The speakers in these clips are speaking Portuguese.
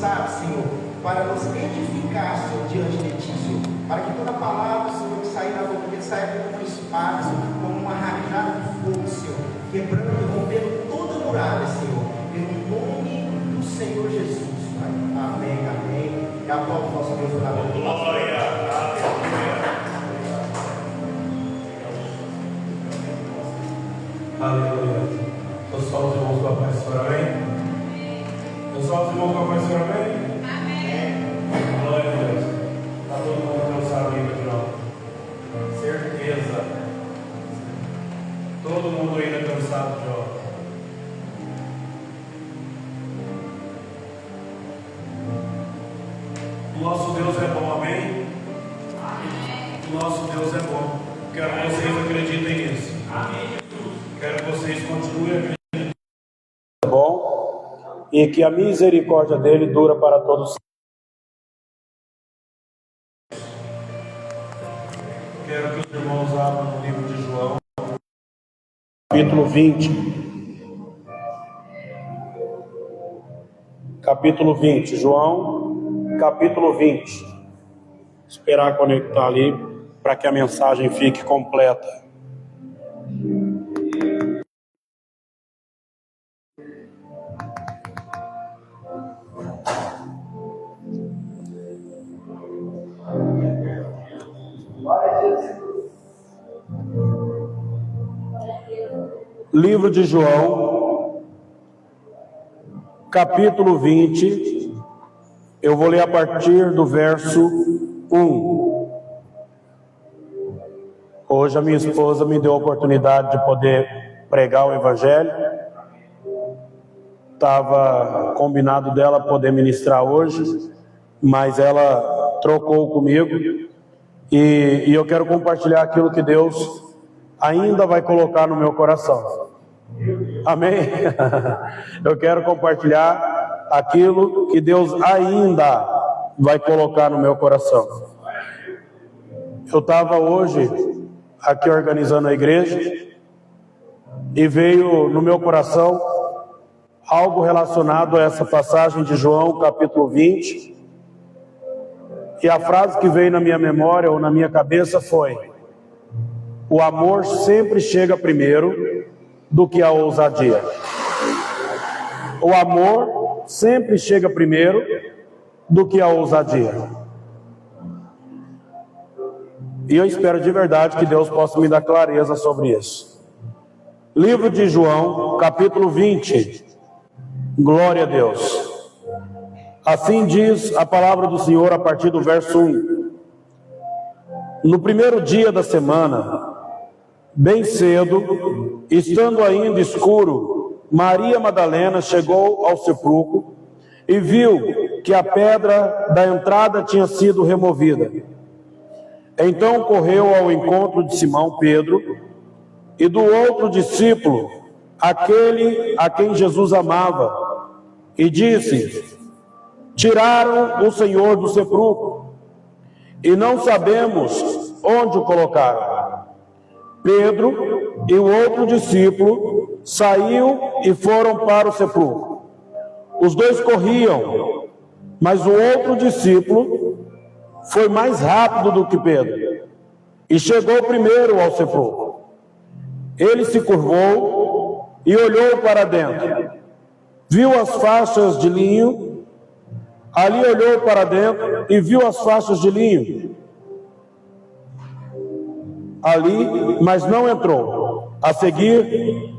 lançado, Senhor, para nos edificar, Senhor, diante de Ti, Senhor. Para que toda palavra, Senhor, que sair da boca, saia como uma espada, Senhor, como uma rajada de fogo, Senhor, quebrando e rompendo toda muralha, Senhor, pelo nome do Senhor Jesus. Pai. Amém, amém. E aplaudo o nosso Deus pela glória. Aleluia. Pessoal, os irmãos com a paz, Senhor, amém? Pessoal, os irmãos com a paz, Senhor, amém? Amém. Glória a Deus. Está todo mundo cansado ainda de novo? Certeza. Todo mundo ainda cansado de novo. Nosso Deus é bom, amém? Nosso Deus é bom. Quero que vocês acreditem nisso. Amém. Quero que vocês continuem acreditando. É bom e que a misericórdia dele dura para todos. Quero que os irmãos abram no livro de João, capítulo 20. Capítulo 20, João, capítulo 20. Esperar conectar ali para que a mensagem fique completa. Livro de João, capítulo 20, eu vou ler a partir do verso 1. Hoje a minha esposa me deu a oportunidade de poder pregar o Evangelho. Estava combinado dela poder ministrar hoje, mas ela trocou comigo e eu quero compartilhar aquilo que Deus ainda vai colocar no meu coração. Amém? Eu quero compartilhar aquilo que Deus ainda vai colocar no meu coração. Eu estava hoje aqui organizando a igreja e veio no meu coração algo relacionado a essa passagem de João, capítulo 20. E a frase que veio na minha memória ou na minha cabeça foi: o amor sempre chega primeiro do que a ousadia. O amor sempre chega primeiro do que a ousadia. E eu espero de verdade que Deus possa me dar clareza sobre isso. Livro de João, capítulo 20. Glória a Deus. Assim diz a palavra do Senhor a partir do verso 1. No primeiro dia da semana, bem cedo, estando ainda escuro, Maria Madalena chegou ao sepulcro e viu que a pedra da entrada tinha sido removida. Então correu ao encontro de Simão Pedro e do outro discípulo, aquele a quem Jesus amava, e disse: tiraram o Senhor do sepulcro e não sabemos onde o colocaram. Pedro e o outro discípulo saiu e foram para o sepulcro. Os dois corriam, mas o outro discípulo foi mais rápido do que Pedro e chegou primeiro ao sepulcro. Ele se curvou e olhou para dentro. Viu as faixas de linho. Ali olhou para dentro e viu as faixas de linho ali, mas não entrou. A seguir,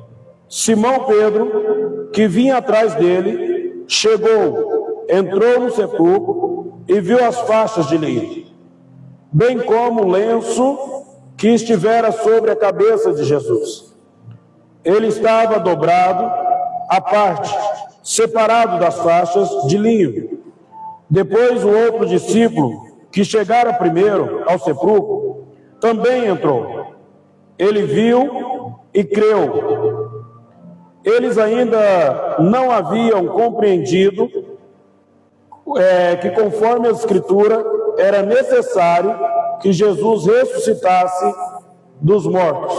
Simão Pedro, que vinha atrás dele, chegou, entrou no sepulcro e viu as faixas de linho, bem como o lenço que estivera sobre a cabeça de Jesus. Ele estava dobrado à parte, separado das faixas de linho. Depois o outro discípulo, que chegara primeiro ao sepulcro, também entrou. Ele viu e creu. Eles ainda não haviam compreendido que, conforme a Escritura, era necessário que Jesus ressuscitasse dos mortos.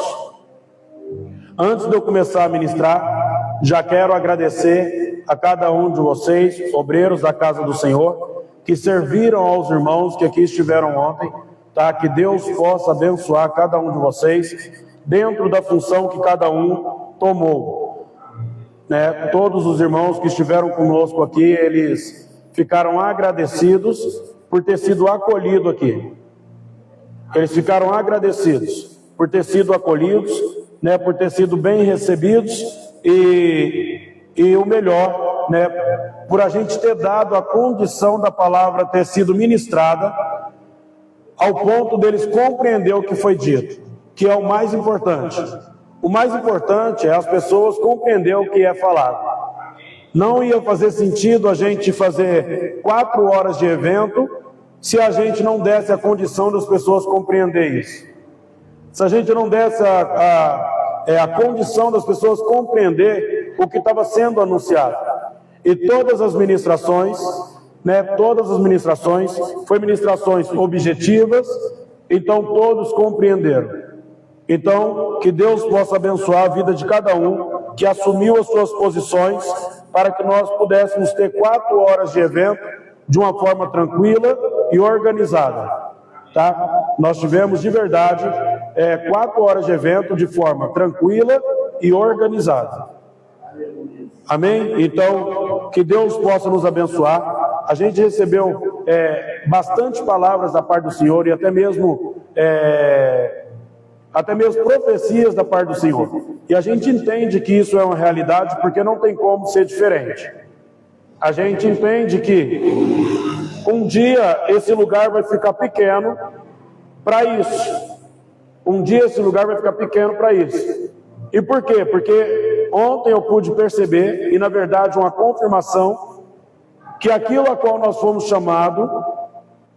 Antes de eu começar a ministrar, já quero agradecer a cada um de vocês, obreiros da casa do Senhor, que serviram aos irmãos que aqui estiveram ontem, tá? Que Deus possa abençoar cada um de vocês, dentro da função que cada um tomou, né? Todos os irmãos que estiveram conosco aqui, eles ficaram agradecidos por ter sido acolhido aqui. Eles ficaram agradecidos por ter sido acolhidos, né? Por ter sido bem recebidos e o melhor, né? Por a gente ter dado a condição da palavra ter sido ministrada ao ponto deles compreender o que foi dito, que é o mais importante. O mais importante é as pessoas compreender o que é falado. Não ia fazer sentido a gente fazer 4 horas de evento se a gente não desse a condição das pessoas compreender isso. Se a gente não desse a condição das pessoas compreender o que estava sendo anunciado. E todas as ministrações, né, foi ministrações objetivas, então todos compreenderam. Então, que Deus possa abençoar a vida de cada um que assumiu as suas posições para que nós pudéssemos ter 4 horas de evento de uma forma tranquila e organizada, tá? Nós tivemos de verdade 4 horas de evento de forma tranquila e organizada. Amém? Então, que Deus possa nos abençoar. A gente recebeu bastante palavras da parte do Senhor e até mesmo profecias da parte do Senhor. E a gente entende que isso é uma realidade porque não tem como ser diferente. A gente entende que um dia esse lugar vai ficar pequeno para isso. Um dia esse lugar vai ficar pequeno para isso. E por quê? Porque ontem eu pude perceber, e na verdade uma confirmação, que aquilo a qual nós fomos chamados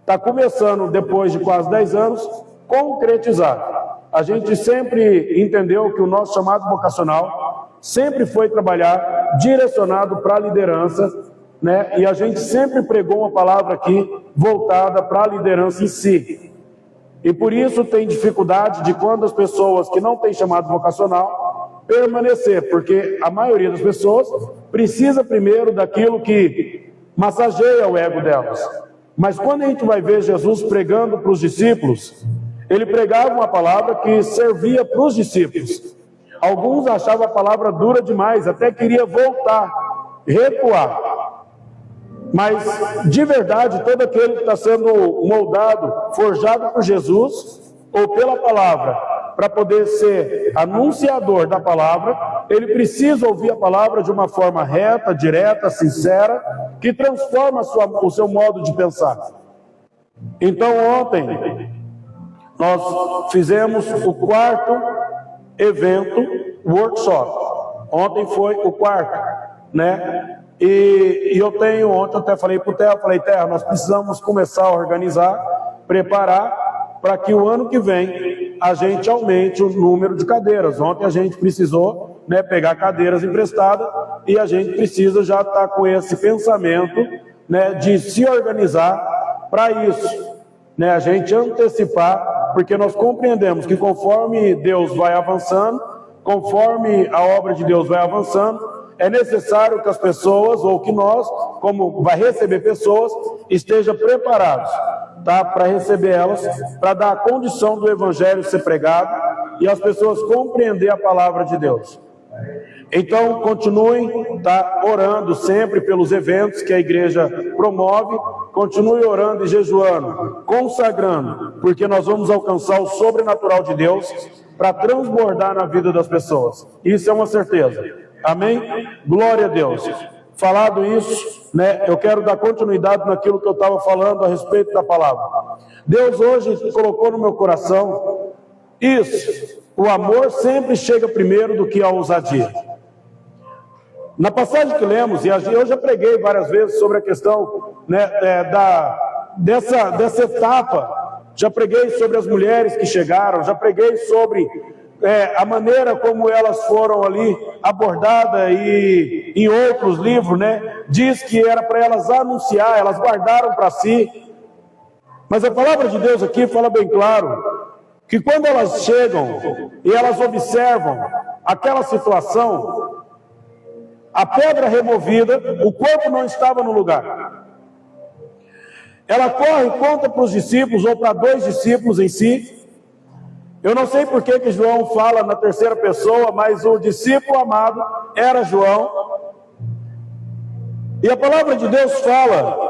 está começando, depois de quase 10 anos, concretizar. A gente sempre entendeu que o nosso chamado vocacional sempre foi trabalhar direcionado para a liderança, né? E a gente sempre pregou uma palavra aqui voltada para a liderança em si. E por isso tem dificuldade de quando as pessoas que não têm chamado vocacional permanecer, porque a maioria das pessoas precisa primeiro daquilo que massageia o ego delas. Mas quando a gente vai ver Jesus pregando para os discípulos, ele pregava uma palavra que servia para os discípulos. Alguns achavam a palavra dura demais, até queria voltar, recuar. Mas, de verdade, todo aquele que está sendo moldado, forjado por Jesus, ou pela palavra, para poder ser anunciador da palavra, ele precisa ouvir a palavra de uma forma reta, direta, sincera, que transforma o seu modo de pensar. Então, ontem, nós fizemos o 4º evento, workshop. Ontem foi o 4º, né? E eu tenho, ontem eu até falei para o Terra, nós precisamos começar a organizar, preparar, para que o ano que vem a gente aumente o número de cadeiras. Ontem a gente precisou, né, pegar cadeiras emprestadas e a gente precisa já estar com esse pensamento, né, de se organizar para isso, né, a gente antecipar, porque nós compreendemos que conforme Deus vai avançando, conforme a obra de Deus vai avançando, é necessário que as pessoas, ou que nós, como vai receber pessoas, esteja preparados, tá? Para receber elas, para dar a condição do evangelho ser pregado e as pessoas compreender a palavra de Deus. Então, continuem, tá, orando sempre pelos eventos que a igreja promove, continue orando e jejuando, consagrando, porque nós vamos alcançar o sobrenatural de Deus para transbordar na vida das pessoas. Isso é uma certeza. Amém? Glória a Deus. Falado isso, né, eu quero dar continuidade naquilo que eu estava falando a respeito da palavra. Deus hoje colocou no meu coração isso. O amor sempre chega primeiro do que a ousadia. Na passagem que lemos, e eu já preguei várias vezes sobre a questão, né, dessa etapa, já preguei sobre as mulheres que chegaram, já preguei sobre a maneira como elas foram ali abordadas, e em outros livros, né, diz que era para elas anunciar, elas guardaram para si. Mas a palavra de Deus aqui fala bem claro, que quando elas chegam e elas observam aquela situação, a pedra removida, o corpo não estava no lugar. Ela corre e conta para os discípulos, ou para 2 discípulos em si. Eu não sei por que João fala na terceira pessoa, mas o discípulo amado era João. E a palavra de Deus fala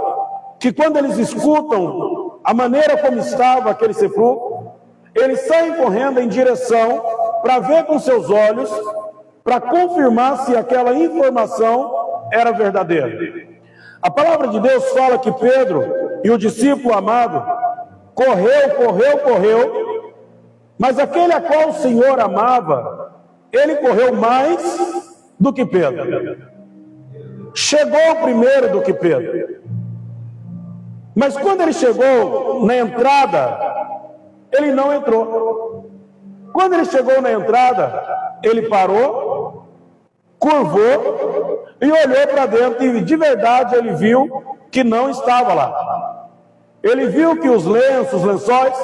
que quando eles escutam a maneira como estava aquele sepulcro, eles saem correndo em direção para ver com seus olhos, para confirmar se aquela informação era verdadeira. A palavra de Deus fala que Pedro e o discípulo amado correu, mas aquele a qual o Senhor amava, ele correu mais do que Pedro. Chegou primeiro do que Pedro. Mas quando ele chegou na entrada, ele não entrou. Quando ele chegou na entrada, ele parou, curvou e olhou para dentro, e de verdade ele viu que não estava lá. Ele viu que os lençóis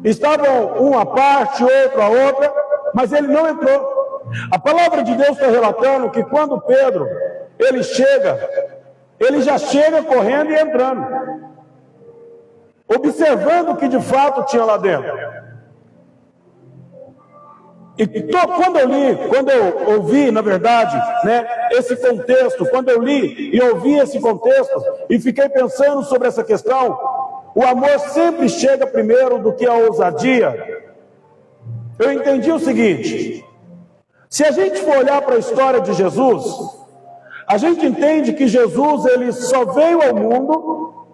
estavam um à parte, outro a outra, mas ele não entrou. A palavra de Deus está relatando que quando Pedro ele já chega correndo e entrando, observando o que de fato tinha lá dentro. E quando eu ouvi, na verdade, esse contexto, quando eu li e ouvi esse contexto e fiquei pensando sobre essa questão, o amor sempre chega primeiro do que a ousadia. Eu entendi o seguinte: se a gente for olhar para a história de Jesus, a gente entende que Jesus ele só veio ao mundo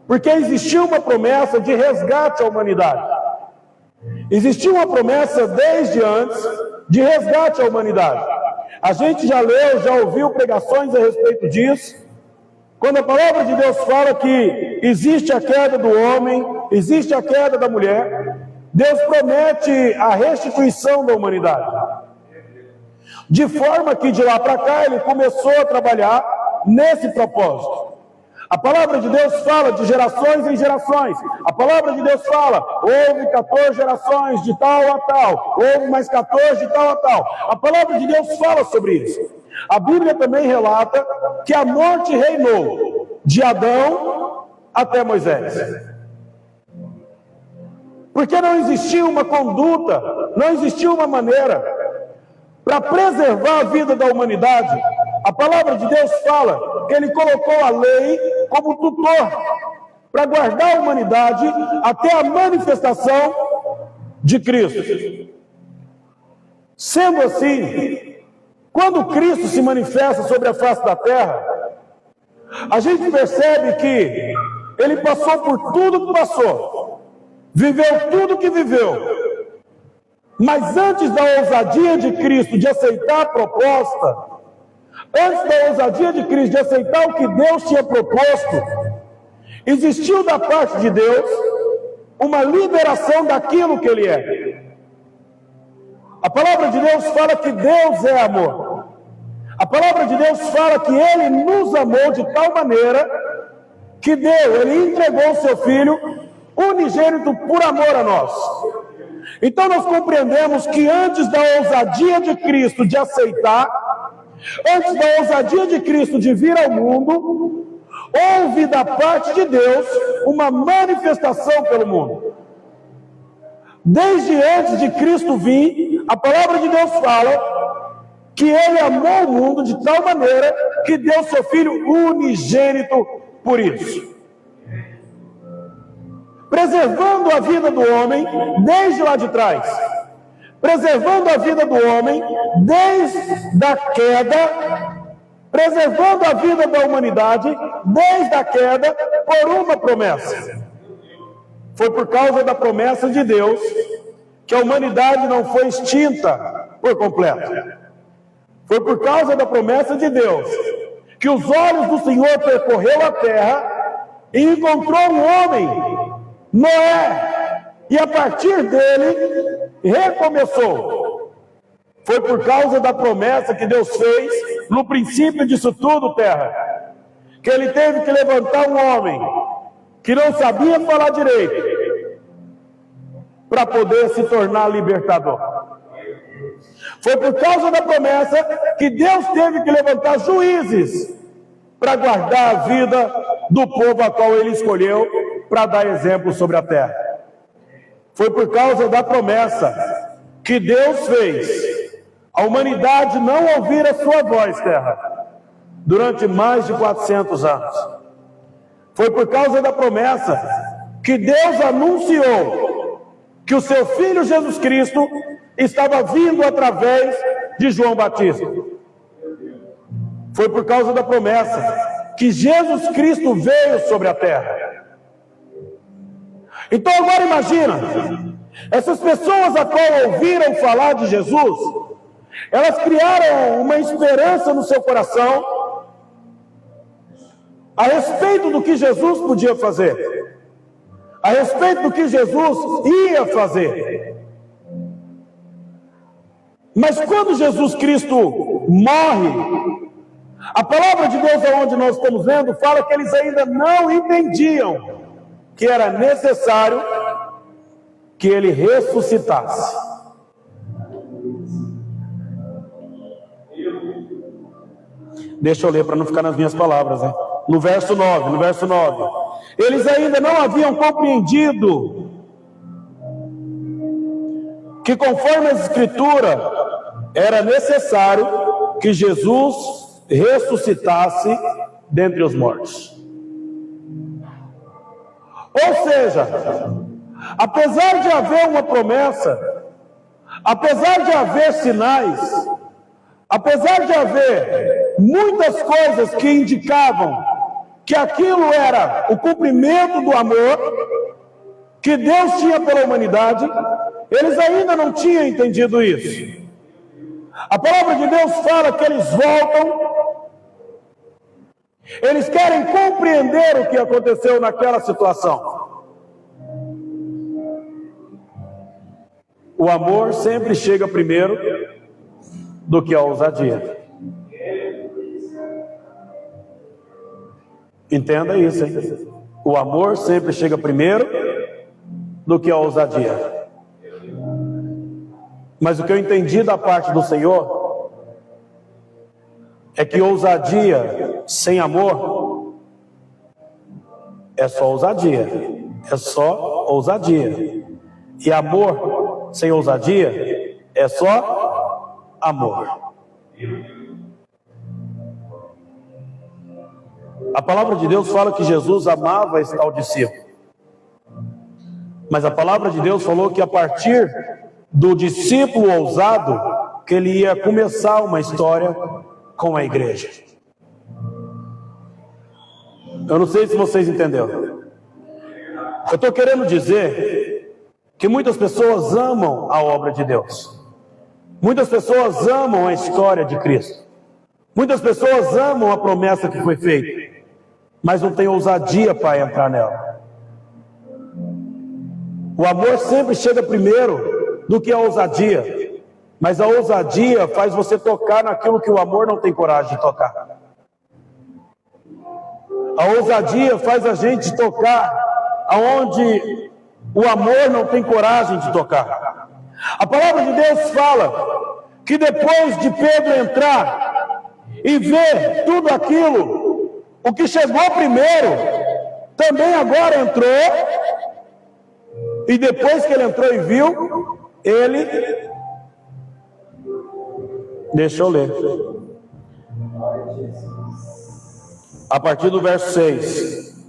porque existia uma promessa de resgate à humanidade. Existia uma promessa desde antes de resgate à humanidade. A gente já leu, já ouviu pregações a respeito disso. Quando a palavra de Deus fala que existe a queda do homem, existe a queda da mulher, Deus promete a restituição da humanidade. De forma que de lá para cá ele começou a trabalhar nesse propósito. A palavra de Deus fala de gerações em gerações. A palavra de Deus fala, houve 14 gerações de tal a tal, houve mais 14 de tal a tal. A palavra de Deus fala sobre isso. A Bíblia também relata que a morte reinou de Adão até Moisés. Porque não existia uma conduta, não existia uma maneira para preservar a vida da humanidade. A palavra de Deus fala que ele colocou a lei como tutor para guardar a humanidade até a manifestação de Cristo. Sendo assim, quando Cristo se manifesta sobre a face da terra, a gente percebe que ele passou por tudo que passou, viveu tudo que viveu. Mas antes da ousadia de Cristo de aceitar a proposta, antes da ousadia de Cristo de aceitar o que Deus tinha proposto, existiu da parte de Deus uma liberação daquilo que Ele é. A palavra de Deus fala que Deus é amor. A palavra de Deus fala que Ele nos amou de tal maneira que Ele entregou o Seu Filho unigênito por amor a nós. Então nós compreendemos que antes da ousadia de Cristo de aceitar, antes da ousadia de Cristo de vir ao mundo, houve da parte de Deus uma manifestação pelo mundo. Desde antes de Cristo vir, a palavra de Deus fala que Ele amou o mundo de tal maneira que deu Seu Filho unigênito por isso. Preservando a vida do homem desde lá de trás, preservando a vida do homem desde a queda, preservando a vida da humanidade desde a queda por uma promessa. Foi por causa da promessa de Deus que a humanidade não foi extinta por completo. Foi por causa da promessa de Deus que os olhos do Senhor percorreu a terra e encontrou um homem, Noé, e a partir dele recomeçou. Foi por causa da promessa que Deus fez no princípio disso tudo, terra, que Ele teve que levantar um homem que não sabia falar direito para poder se tornar libertador. Foi por causa da promessa que Deus teve que levantar juízes para guardar a vida do povo a qual Ele escolheu para dar exemplo sobre a terra. Foi por causa da promessa que Deus fez a humanidade não ouvir a sua voz, terra, durante mais de 400 anos. Foi por causa da promessa que Deus anunciou que o seu Filho Jesus Cristo estava vindo através de João Batista. Foi por causa da promessa que Jesus Cristo veio sobre a terra. Então agora imagina, essas pessoas a qual ouviram falar de Jesus, elas criaram uma esperança no seu coração a respeito do que Jesus podia fazer, a respeito do que Jesus ia fazer. Mas quando Jesus Cristo morre, a palavra de Deus, aonde nós estamos lendo, fala que eles ainda não entendiam que era necessário que ele ressuscitasse. Deixa eu ler para não ficar nas minhas palavras, né? No verso 9. Eles ainda não haviam compreendido que, conforme a Escritura, era necessário que Jesus ressuscitasse dentre os mortos. Ou seja, apesar de haver uma promessa, apesar de haver sinais, apesar de haver muitas coisas que indicavam que aquilo era o cumprimento do amor que Deus tinha pela humanidade, eles ainda não tinham entendido isso. A palavra de Deus fala que eles voltam, eles querem compreender o que aconteceu naquela situação. O amor sempre chega primeiro do que a ousadia. Entenda isso, hein? O amor sempre chega primeiro do que a ousadia. Mas o que eu entendi da parte do Senhor é que ousadia sem amor é só ousadia. É só ousadia. E amor sem ousadia é só amor. A palavra de Deus fala que Jesus amava esse tal discípulo. Mas a palavra de Deus falou que a partir do discípulo ousado, que ele ia começar uma história com a igreja. Eu não sei se vocês entenderam. Eu estou querendo dizer que muitas pessoas amam a obra de Deus. Muitas pessoas amam a história de Cristo. Muitas pessoas amam a promessa que foi feita, mas não tem ousadia para entrar nela. O amor sempre chega primeiro do que a ousadia, mas a ousadia faz você tocar naquilo que o amor não tem coragem de tocar. A ousadia faz a gente tocar aonde o amor não tem coragem de tocar. A palavra de Deus fala que depois de Pedro entrar e ver tudo aquilo, o que chegou primeiro também agora entrou, e depois que ele entrou e viu, ele... Deixa eu ler. A partir do verso 6.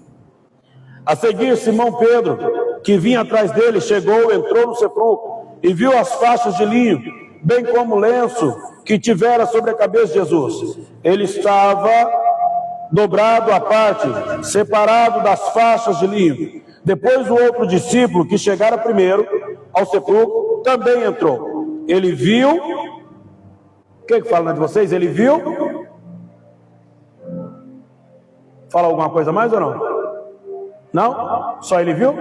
A seguir, Simão Pedro, que vinha atrás dele, chegou, entrou no sepulcro e viu as faixas de linho, bem como o lenço que tivera sobre a cabeça de Jesus. Ele estava dobrado à parte, separado das faixas de linho. Depois o outro discípulo, que chegara primeiro ao sepulcro, também entrou. Ele viu... O que fala de vocês? Ele viu? Fala alguma coisa mais ou não? Não? Só ele viu?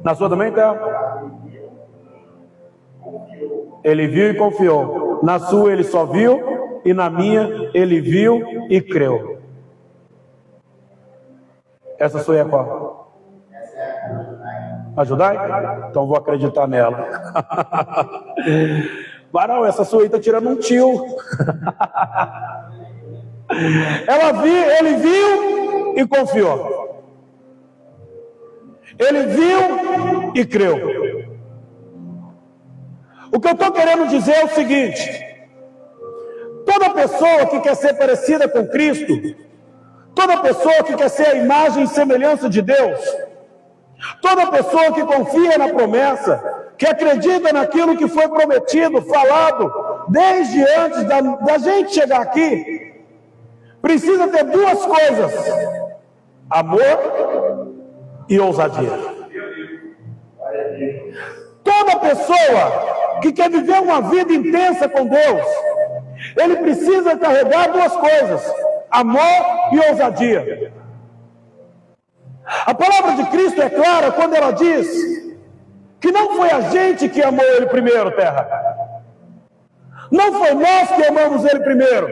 Na sua também, tá? Ele viu e confiou. Na sua ele só viu, e na minha ele viu e creu. Essa sua é qual? Ajudai? Então vou acreditar nela. Varão, essa sua aí está tirando um tio. Ele viu e confiou. Ele viu e creu. O que eu estou querendo dizer é o seguinte: toda pessoa que quer ser parecida com Cristo, toda pessoa que quer ser a imagem e semelhança de Deus, toda pessoa que confia na promessa, que acredita naquilo que foi prometido, falado, desde antes da gente chegar aqui, precisa ter duas coisas: amor e ousadia. Toda pessoa que quer viver uma vida intensa com Deus, ele precisa carregar duas coisas: amor e ousadia. A palavra de Cristo é clara quando ela diz que não foi a gente que amou Ele primeiro, terra. Não foi nós que amamos Ele primeiro.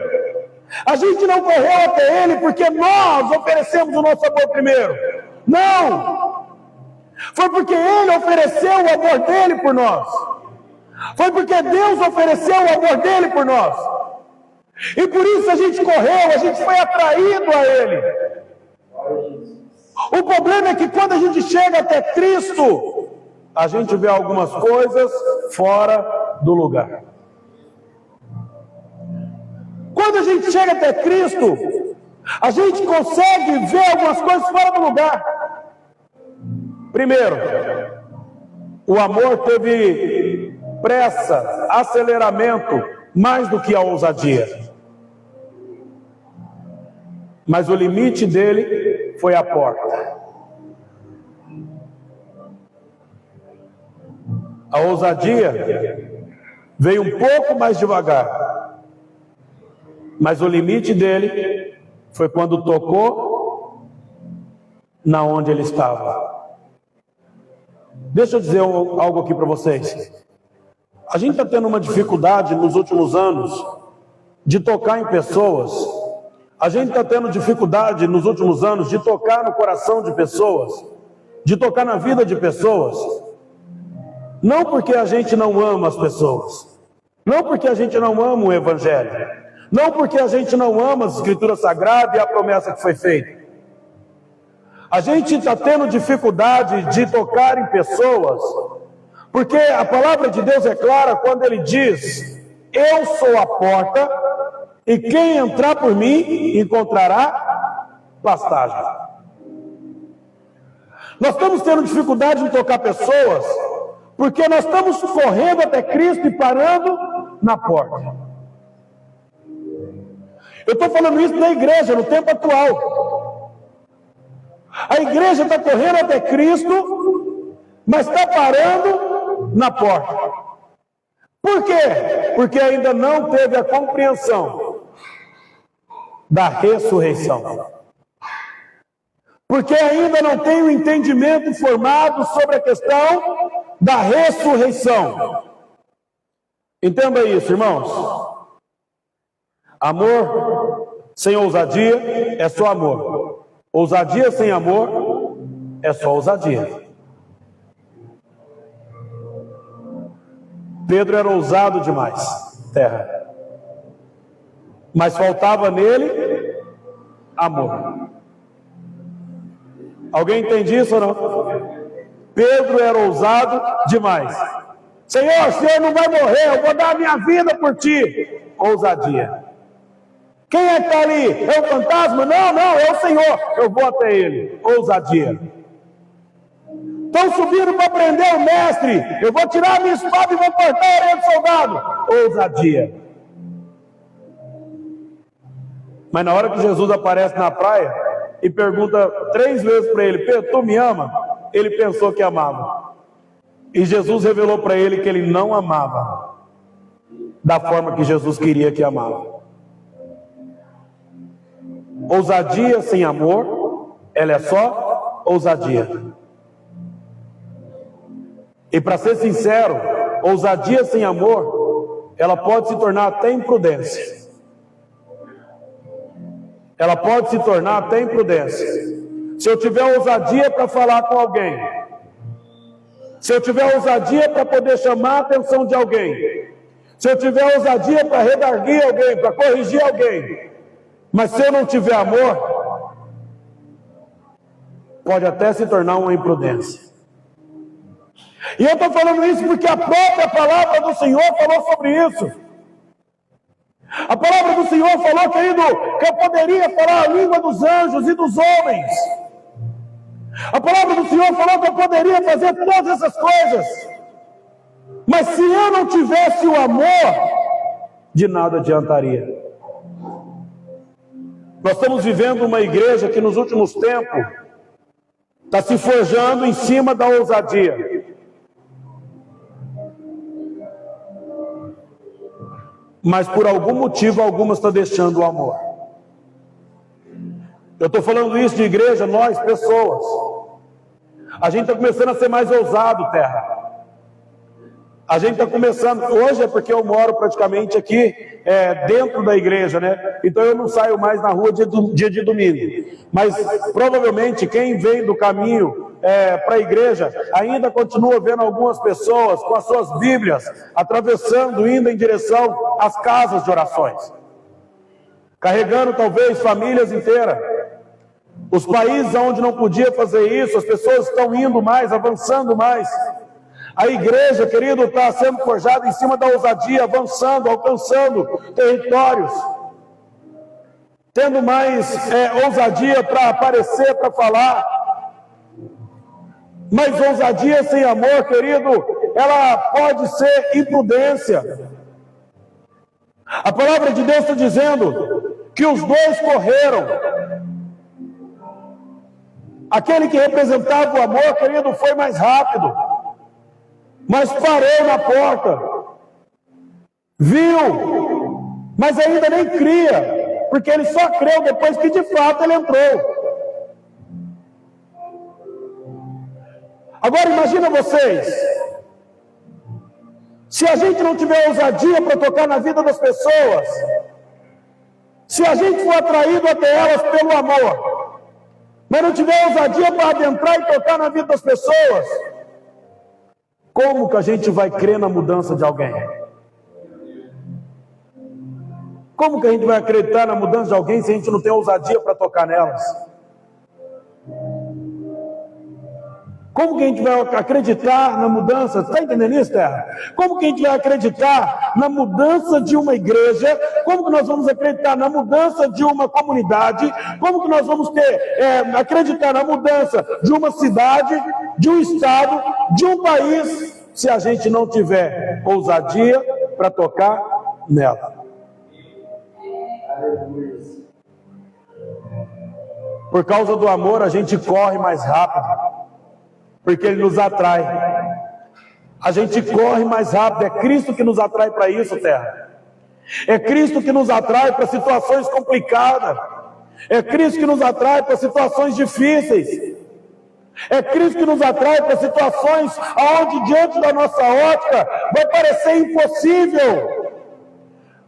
A gente não correu até Ele porque nós oferecemos o nosso amor primeiro. Não! Foi porque Ele ofereceu o amor dEle por nós. Foi porque Deus ofereceu o amor dEle por nós. E por isso a gente correu, a gente foi atraído a Ele. O problema é que quando a gente chega até Cristo, a gente vê algumas coisas fora do lugar. Quando a gente chega até Cristo, a gente consegue ver algumas coisas fora do lugar. Primeiro, o amor teve pressa, aceleramento, mais do que a ousadia. Mas o limite dele foi a porta. A ousadia veio um pouco mais devagar, mas o limite dele foi quando tocou na onde ele estava. Deixa eu dizer algo aqui para vocês. A gente está tendo uma dificuldade nos últimos anos de tocar em pessoas. A gente está tendo dificuldade nos últimos anos de tocar no coração de pessoas, de tocar na vida de pessoas. Não porque a gente não ama as pessoas, não porque a gente não ama o Evangelho, não porque a gente não ama as Escrituras Sagradas e a promessa que foi feita. A gente está tendo dificuldade de tocar em pessoas, porque a palavra de Deus é clara quando Ele diz: eu sou a porta, e quem entrar por mim encontrará pastagem. Nós estamos tendo dificuldade em tocar pessoas, porque nós estamos correndo até Cristo e parando na porta. Eu estou falando isso na igreja, no tempo atual. A igreja está correndo até Cristo, mas está parando na porta. Por quê? Porque ainda não teve a compreensão da ressurreição. Porque ainda não tem o entendimento formado sobre a questão da ressurreição. Entenda isso, irmãos. Amor sem ousadia é só amor. Ousadia sem amor é só ousadia. Pedro era ousado demais, terra. Mas faltava nele amor. Alguém entende isso ou não? Pedro era ousado demais. Senhor, o Senhor não vai morrer, eu vou dar a minha vida por ti. Ousadia. Quem é que está ali? É o fantasma? Não, é o Senhor. Eu vou até ele. Ousadia. Estão subindo para prender o mestre. Eu vou tirar a minha espada e vou cortar a orelha do soldado. Ousadia. Mas na hora que Jesus aparece na praia e pergunta 3 vezes para ele: Pedro, tu me ama? Ele pensou que amava. E Jesus revelou para ele que ele não amava da forma que Jesus queria que amava. Ousadia sem amor, ela é só ousadia. E para ser sincero, ousadia sem amor, ela pode se tornar até imprudência. Ela pode se tornar até imprudência. Se eu tiver ousadia para falar com alguém, se eu tiver ousadia para poder chamar a atenção de alguém, se eu tiver ousadia para redarguir alguém, para corrigir alguém, mas se eu não tiver amor, pode até se tornar uma imprudência. E eu estou falando isso porque a própria palavra do Senhor falou sobre isso. A palavra do Senhor falou, querido, que eu poderia falar a língua dos anjos e dos homens. A palavra do Senhor falou que eu poderia fazer todas essas coisas. Mas se eu não tivesse o amor, de nada adiantaria. Nós estamos vivendo uma igreja que nos últimos tempos está se forjando em cima da ousadia. Mas por algum motivo, algumas estão deixando o amor. Eu estou falando isso de igreja, nós, pessoas. A gente está começando a ser mais ousado, terra. A gente está começando, hoje é porque eu moro praticamente aqui dentro da igreja, né? Então eu não saio mais na rua dia de domingo. Mas provavelmente quem vem do caminho para a igreja ainda continua vendo algumas pessoas com as suas Bíblias atravessando, indo em direção às casas de orações, carregando talvez famílias inteiras. Os países onde não podia fazer isso, as pessoas estão indo mais, avançando mais. A igreja, querido, está sendo forjada em cima da ousadia, avançando, alcançando territórios, tendo mais ousadia para aparecer, para falar. Mas ousadia sem amor, querido, ela pode ser imprudência. A palavra de Deus está dizendo que os dois correram. Aquele que representava o amor, querido, foi mais rápido, mas parou na porta, viu, mas ainda nem cria, porque ele só creu depois que de fato ele entrou. Agora imagina vocês, se a gente não tiver ousadia para tocar na vida das pessoas, se a gente for atraído até elas pelo amor, mas não tiver ousadia para adentrar e tocar na vida das pessoas, como que a gente vai crer na mudança de alguém? Como que a gente vai acreditar na mudança de alguém se a gente não tem ousadia para tocar nelas? Como que a gente vai acreditar na mudança? Está entendendo isso, terra? Como que a gente vai acreditar na mudança de uma igreja? Como que nós vamos acreditar na mudança de uma comunidade? Como que nós vamos acreditar na mudança de uma cidade, de um estado, de um país, se a gente não tiver ousadia para tocar nela? Por causa do amor, a gente corre mais rápido, porque ele nos atrai. A gente corre mais rápido. É Cristo que nos atrai para isso, terra. É Cristo que nos atrai para situações complicadas. É Cristo que nos atrai para situações difíceis. É Cristo que nos atrai para situações onde diante da nossa ótica vai parecer impossível.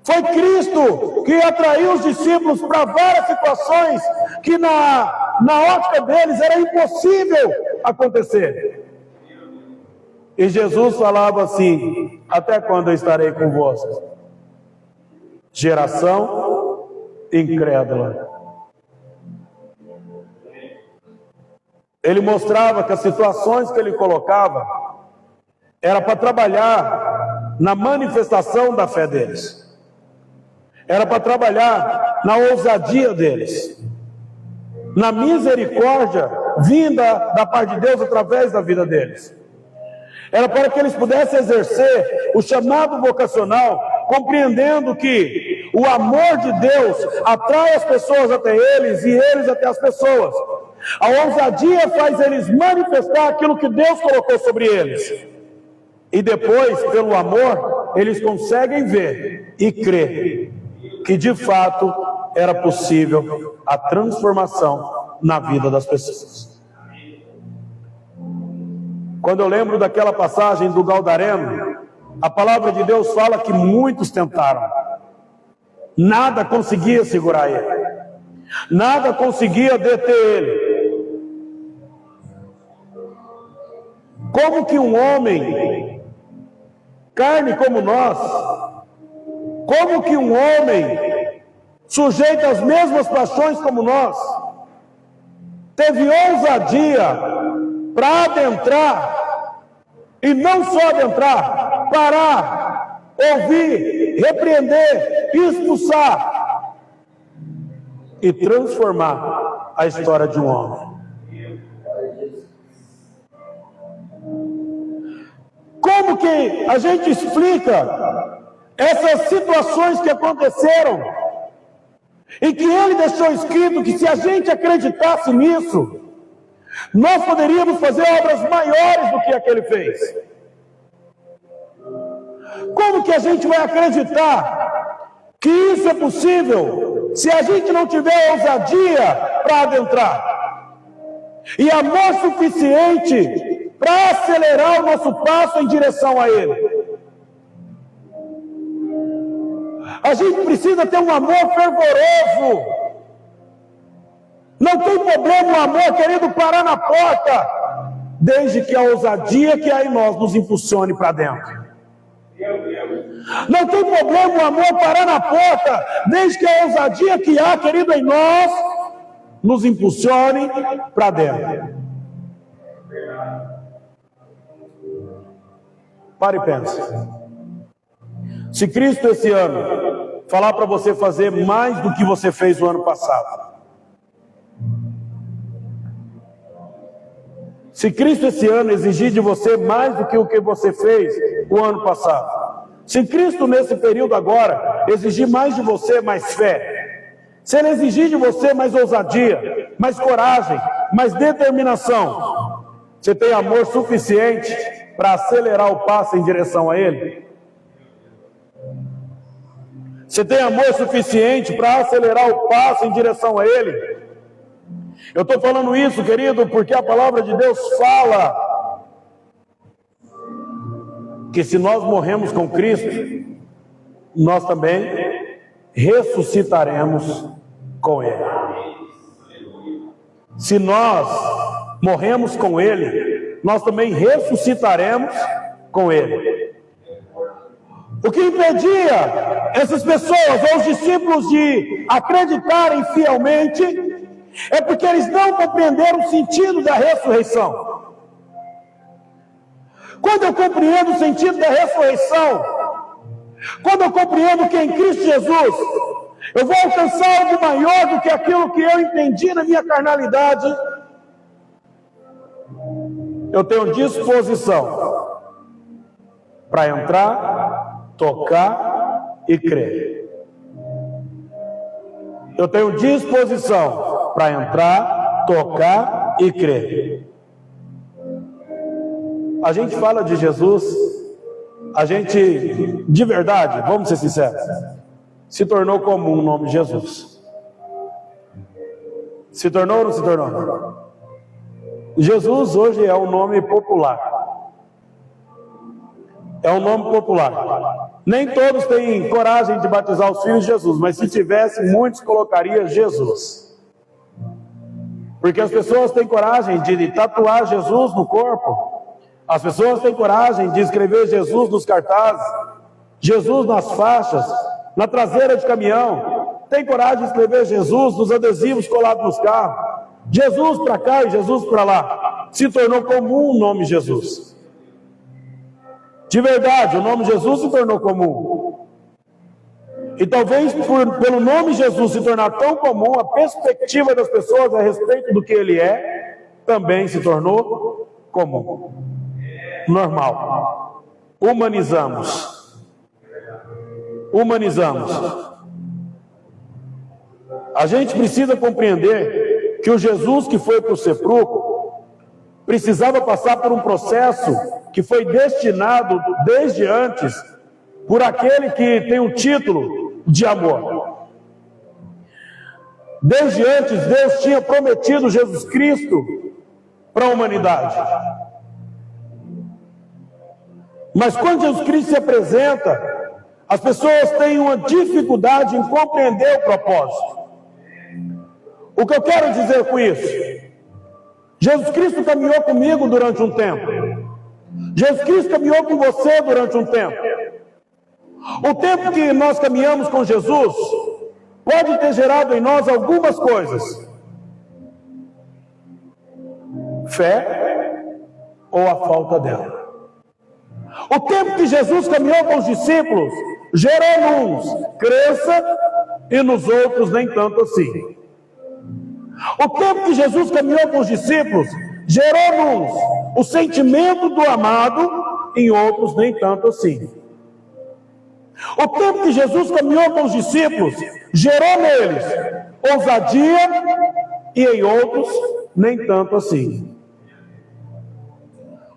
Foi Cristo que atraiu os discípulos para várias situações que na ótica deles era impossível acontecer. E Jesus falava assim: até quando eu estarei convosco? Geração incrédula. Ele mostrava que as situações que ele colocava era para trabalhar na manifestação da fé deles. Era para trabalhar na ousadia deles, na misericórdia vinda da parte de Deus através da vida deles. Era para que eles pudessem exercer o chamado vocacional, compreendendo que o amor de Deus atrai as pessoas até eles e eles até as pessoas. A ousadia faz eles manifestar aquilo que Deus colocou sobre eles. E depois, pelo amor, eles conseguem ver e crer que de fato era possível a transformação na vida das pessoas. Quando eu lembro daquela passagem do Gadareno, a palavra de Deus fala que muitos tentaram, nada conseguia segurar ele, nada conseguia deter ele. Como que um homem, carne como nós, Como que um homem sujeito às mesmas paixões como nós teve ousadia para adentrar, e não só adentrar, parar, ouvir, repreender, expulsar e transformar a história de um homem. Como que a gente explica essas situações que aconteceram e que ele deixou escrito que se a gente acreditasse nisso, nós poderíamos fazer obras maiores do que a que ele fez? Como que a gente vai acreditar que isso é possível se a gente não tiver ousadia para adentrar e amor suficiente para acelerar o nosso passo em direção a ele? A gente precisa ter um amor fervoroso. Não tem problema o amor querendo parar na porta, desde que a ousadia que há em nós nos impulsione para dentro. Não tem problema o amor parar na porta, desde que a ousadia que há, querido, em nós nos impulsione para dentro. Pare e pense. Se Cristo esse ano falar para você fazer mais do que você fez o ano passado, se Cristo esse ano exigir de você mais do que o que você fez o ano passado, se Cristo nesse período agora exigir mais de você, mais fé, se Ele exigir de você mais ousadia, mais coragem, mais determinação, você tem amor suficiente para acelerar o passo em direção a Ele? Você tem amor suficiente para acelerar o passo em direção a Ele? Eu estou falando isso, querido, porque a palavra de Deus fala que se nós morremos com Cristo, nós também ressuscitaremos com Ele. Se nós morremos com Ele, nós também ressuscitaremos com Ele. O que impedia essas pessoas, ou os discípulos, de acreditarem fielmente, é porque eles não compreenderam o sentido da ressurreição. Quando eu compreendo o sentido da ressurreição, quando eu compreendo que em Cristo Jesus eu vou alcançar algo maior do que aquilo que eu entendi na minha carnalidade, eu tenho disposição para entrar, tocar e crer. Eu tenho disposição para entrar, tocar e crer. A gente fala de Jesus, a gente, de verdade, vamos ser sinceros, se tornou comum o nome Jesus. Se tornou ou não se tornou? Jesus hoje é um nome popular. É um nome popular. Nem todos têm coragem de batizar os filhos de Jesus, mas se tivesse, muitos colocariam Jesus. Porque as pessoas têm coragem de tatuar Jesus no corpo. As pessoas têm coragem de escrever Jesus nos cartazes, Jesus nas faixas, na traseira de caminhão. Tem coragem de escrever Jesus nos adesivos colados nos carros. Jesus para cá e Jesus para lá. Se tornou comum o nome Jesus. De verdade, o nome Jesus se tornou comum. E talvez pelo nome Jesus se tornar tão comum, a perspectiva das pessoas a respeito do que Ele é, também se tornou comum. Normal. Humanizamos. A gente precisa compreender que o Jesus que foi para o sepulcro precisava passar por um processo que foi destinado desde antes por aquele que tem o título de amor. Desde antes, Deus tinha prometido Jesus Cristo para a humanidade. Mas quando Jesus Cristo se apresenta, as pessoas têm uma dificuldade em compreender o propósito. O que eu quero dizer com isso? Jesus Cristo caminhou comigo durante um tempo. Jesus Cristo caminhou com você durante um tempo. O tempo que nós caminhamos com Jesus pode ter gerado em nós algumas coisas: fé ou a falta dela. O tempo que Jesus caminhou com os discípulos gerou nos crença e nos outros nem tanto assim. O tempo que Jesus caminhou com os discípulos gerou-nos o sentimento do amado, em outros nem tanto assim. O tempo que Jesus caminhou com os discípulos gerou neles ousadia e em outros nem tanto assim.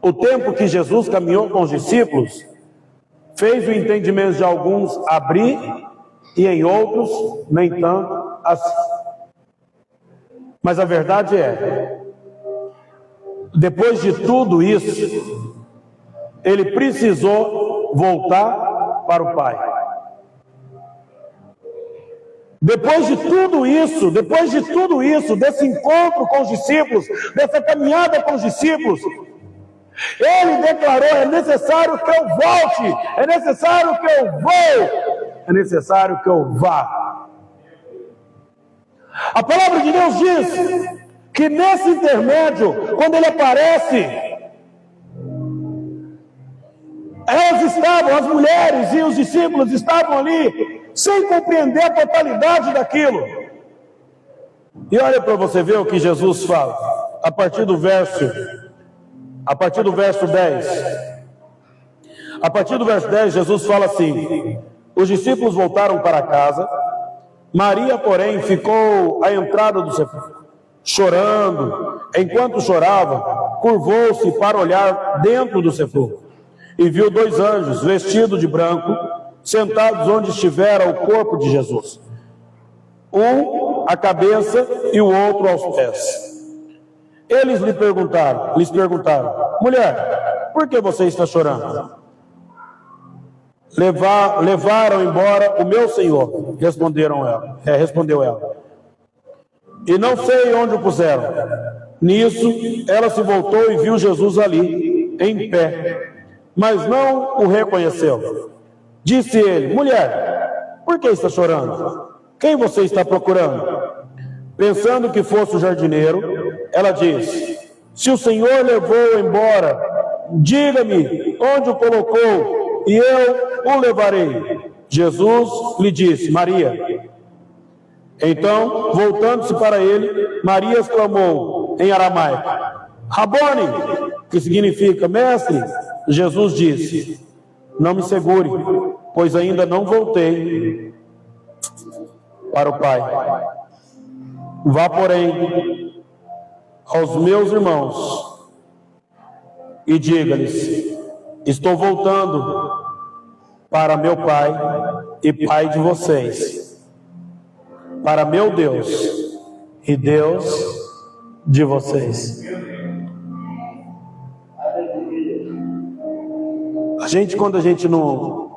O tempo que Jesus caminhou com os discípulos fez o entendimento de alguns abrir e em outros nem tanto assim. Mas a verdade é, depois de tudo isso, ele precisou voltar para o Pai. Depois de tudo isso, desse encontro com os discípulos, dessa caminhada com os discípulos, ele declarou: é necessário que eu volte, é necessário que eu vou, é necessário que eu vá. A palavra de Deus diz que nesse intermédio, quando ele aparece, as mulheres e os discípulos estavam ali sem compreender a totalidade daquilo. E olha para você ver o que Jesus fala, a partir do verso 10. A partir do verso 10, Jesus fala assim: os discípulos voltaram para casa. Maria, porém, ficou à entrada do sepulcro, chorando. Enquanto chorava, curvou-se para olhar dentro do sepulcro e viu 2 anjos vestidos de branco, sentados onde estivera o corpo de Jesus, um à cabeça e o outro aos pés. Eles lhes perguntaram: mulher, por que você está chorando? Levaram embora o meu Senhor, respondeu ela, e não sei onde o puseram. Nisso, ela se voltou e viu Jesus ali, em pé, mas não o reconheceu. Disse ele: mulher, por que está chorando? Quem você está procurando? Pensando que fosse o jardineiro, ela disse: se o Senhor levou embora, diga-me onde o colocou, e eu o levarei. Jesus lhe disse: Maria. Então, voltando-se para ele, Maria exclamou em aramaico: Rabone, que significa mestre. Jesus disse: não me segure, pois ainda não voltei para o Pai. Vá, porém, aos meus irmãos e diga-lhes: estou voltando para meu Pai e Pai de vocês, para meu Deus e Deus de vocês. Quando a gente não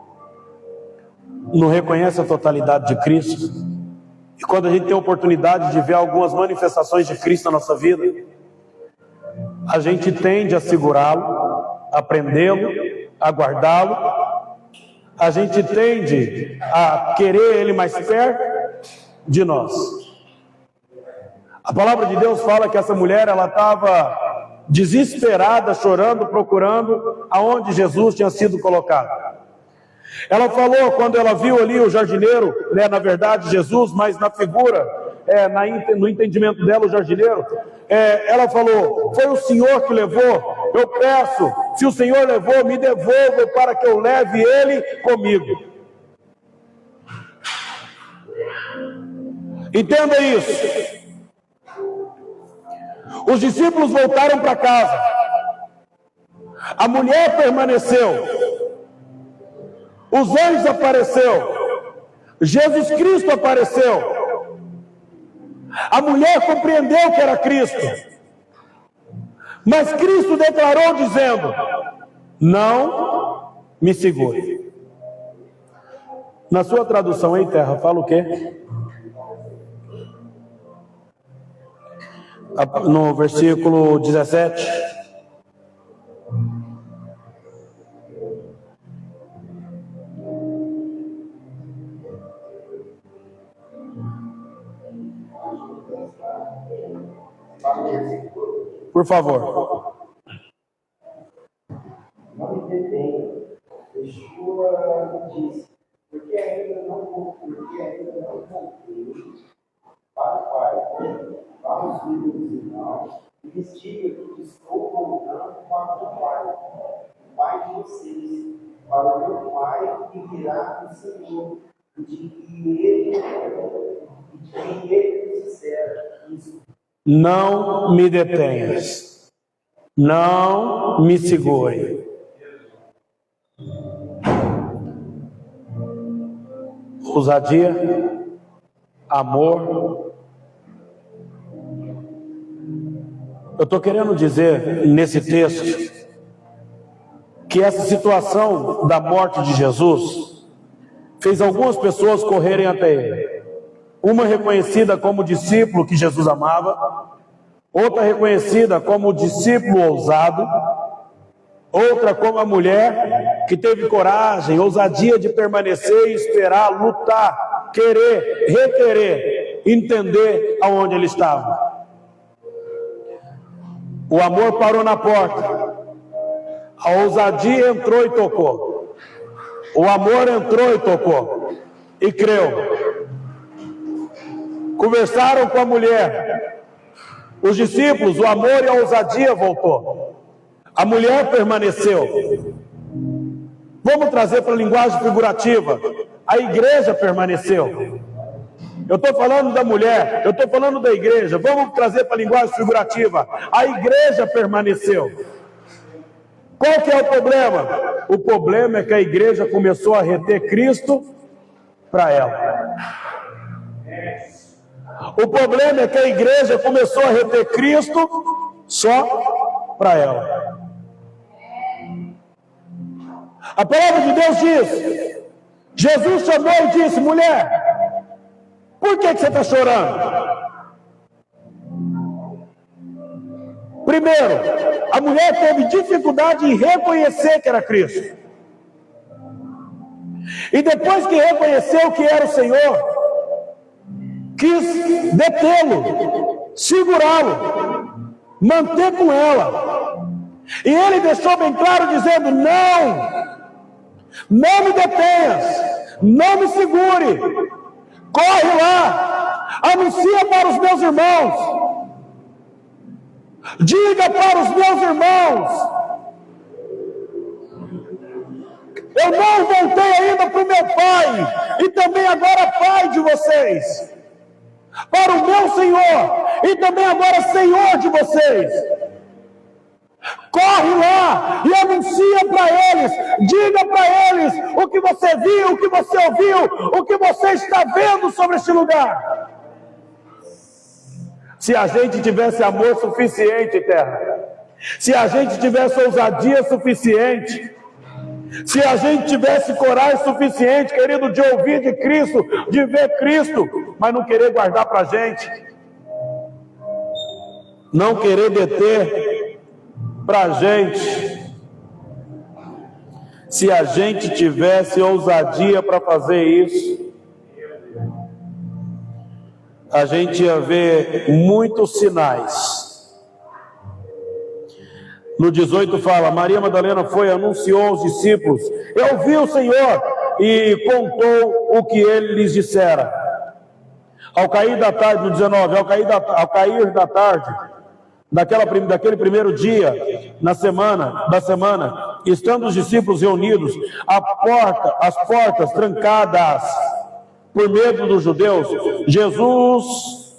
reconhece a totalidade de Cristo, e quando a gente tem a oportunidade de ver algumas manifestações de Cristo na nossa vida, a gente tende a segurá-lo, a prendê-lo, a guardá-lo. A gente tende a querer ele mais perto de nós. A palavra de Deus fala que essa mulher, ela estava desesperada, chorando, procurando aonde Jesus tinha sido colocado. Ela falou, quando ela viu ali o jardineiro, na verdade Jesus, mas na figura, no entendimento dela, o jardineiro, ela falou: foi o Senhor que levou? Eu peço, se o Senhor levou, me devolva para que eu leve ele comigo. Entenda isso. Os discípulos voltaram para casa. A mulher permaneceu. Os anjos apareceram. Jesus Cristo apareceu. A mulher compreendeu que era Cristo. Mas Cristo declarou dizendo: não me segure. Na sua tradução em terra, fala o quê? No versículo 17. Por favor. Não me detenha. Yeshua disse, porque ainda não voltei para o Pai, para os filhos dos irmãos, e lhes diga que estou voltando para o Pai de vocês, para o meu Pai que virá do Senhor, e de que ele disser isso. Não me detenhas. Não me segure. Ousadia, amor. Eu estou querendo dizer nesse texto que essa situação da morte de Jesus fez algumas pessoas correrem até ele. Uma reconhecida como discípulo que Jesus amava, outra reconhecida como discípulo ousado, outra como a mulher que teve coragem, ousadia de permanecer e esperar, lutar, querer, requerer, entender aonde ele estava. O amor parou na porta, a ousadia entrou e tocou, o amor entrou e tocou, e creu. Conversaram com a mulher, os discípulos, o amor e a ousadia voltou. A mulher permaneceu. Vamos trazer para a linguagem figurativa. A igreja permaneceu. Eu estou falando da mulher, eu estou falando da igreja. Vamos trazer para a linguagem figurativa. A igreja permaneceu. Qual que é o problema? O problema é que a igreja começou a reter Cristo para ela. O problema é que a igreja começou a reter Cristo só para ela. A palavra de Deus diz, Jesus chamou e disse, mulher, por que você está chorando? Primeiro, a mulher teve dificuldade em reconhecer que era Cristo. E depois que reconheceu que era o Senhor, quis detê-lo, segurá-lo, manter com ela. E ele deixou bem claro dizendo, não me detenhas, não me segure, corre lá, anuncia para os meus irmãos, diga para os meus irmãos, eu não voltei ainda para o meu Pai, e também agora Pai de vocês, para o meu Senhor, e também agora Senhor de vocês. Corre lá e anuncia para eles, diga para eles o que você viu, o que você ouviu, o que você está vendo sobre este lugar. Se a gente tivesse amor suficiente, terra, se a gente tivesse ousadia suficiente, se a gente tivesse coragem suficiente, querido, de ouvir de Cristo, de ver Cristo, mas não querer guardar para a gente, não querer deter para a gente, se a gente tivesse ousadia para fazer isso, a gente ia ver muitos sinais. No 18 fala, Maria Madalena foi, anunciou aos discípulos, eu vi o Senhor, e contou o que ele lhes dissera. Ao cair da tarde, no 19, ao cair da tarde, daquele primeiro dia da semana, estando os discípulos reunidos, as portas trancadas por medo dos judeus, Jesus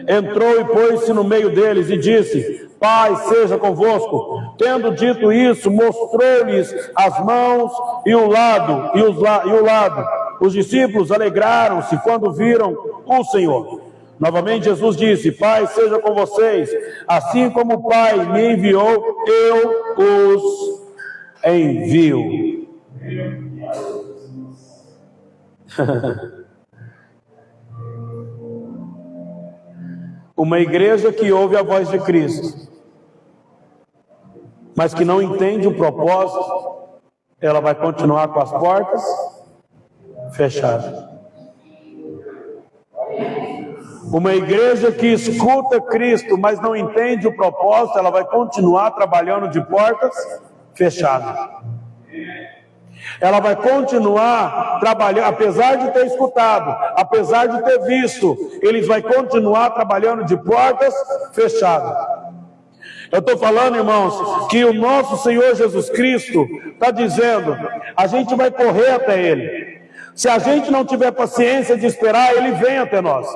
entrou e pôs-se no meio deles e disse, Pai seja convosco. Tendo dito isso, mostrou-lhes as mãos e o lado. Os discípulos alegraram-se quando viram o Senhor. Novamente Jesus disse, Pai seja com vocês, assim como o Pai me enviou, eu os envio. Uma igreja que ouve a voz de Cristo, mas que não entende o propósito, ela vai continuar com as portas fechadas. Uma igreja que escuta Cristo, mas não entende o propósito, ela vai continuar trabalhando de portas fechadas. Ela vai continuar trabalhando, apesar de ter escutado, apesar de ter visto, eles vão continuar trabalhando de portas fechadas. Eu estou falando, irmãos, que o nosso Senhor Jesus Cristo está dizendo, a gente vai correr até Ele. Se a gente não tiver paciência de esperar, Ele vem até nós.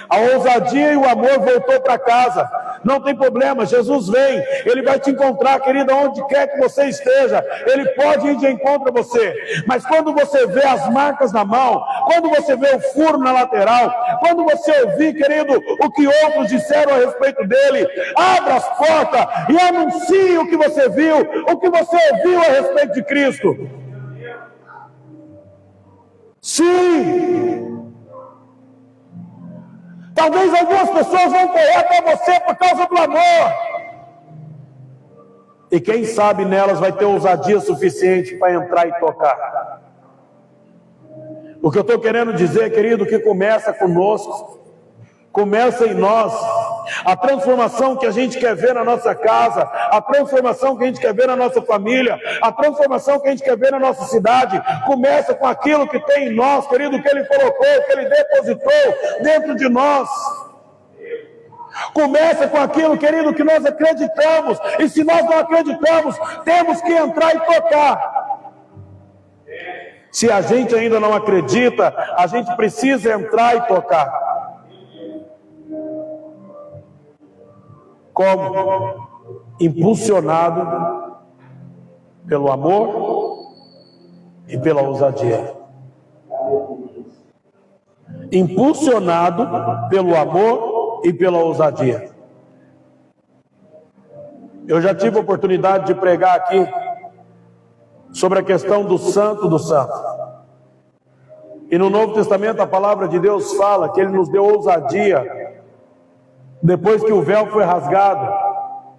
A ousadia e o amor voltou para casa. Não tem problema, Jesus vem. Ele vai te encontrar, querida, onde quer que você esteja. Ele pode ir de encontro a você. Mas quando você vê as marcas na mão, quando você vê o furo na lateral, quando você ouvir, querido, o que outros disseram a respeito dele, abra as portas e anuncie o que você viu, o que você ouviu a respeito de Cristo. Sim! Talvez algumas pessoas vão correr até você por causa do amor. E quem sabe nelas vai ter ousadia suficiente para entrar e tocar. O que eu estou querendo dizer, querido, que começa conosco. Começa em nós. A transformação que a gente quer ver na nossa casa, a transformação que a gente quer ver na nossa família, a transformação que a gente quer ver na nossa cidade, começa com aquilo que tem em nós, querido, que Ele colocou, que Ele depositou dentro de nós. Começa com aquilo, querido, que nós acreditamos, e se nós não acreditamos, temos que entrar e tocar. Se a gente ainda não acredita, a gente precisa entrar e tocar. Como? Impulsionado pelo amor e pela ousadia. Impulsionado pelo amor e pela ousadia. Eu já tive a oportunidade de pregar aqui sobre a questão do santo do santo. E no Novo Testamento a palavra de Deus fala que Ele nos deu ousadia. Depois que o véu foi rasgado,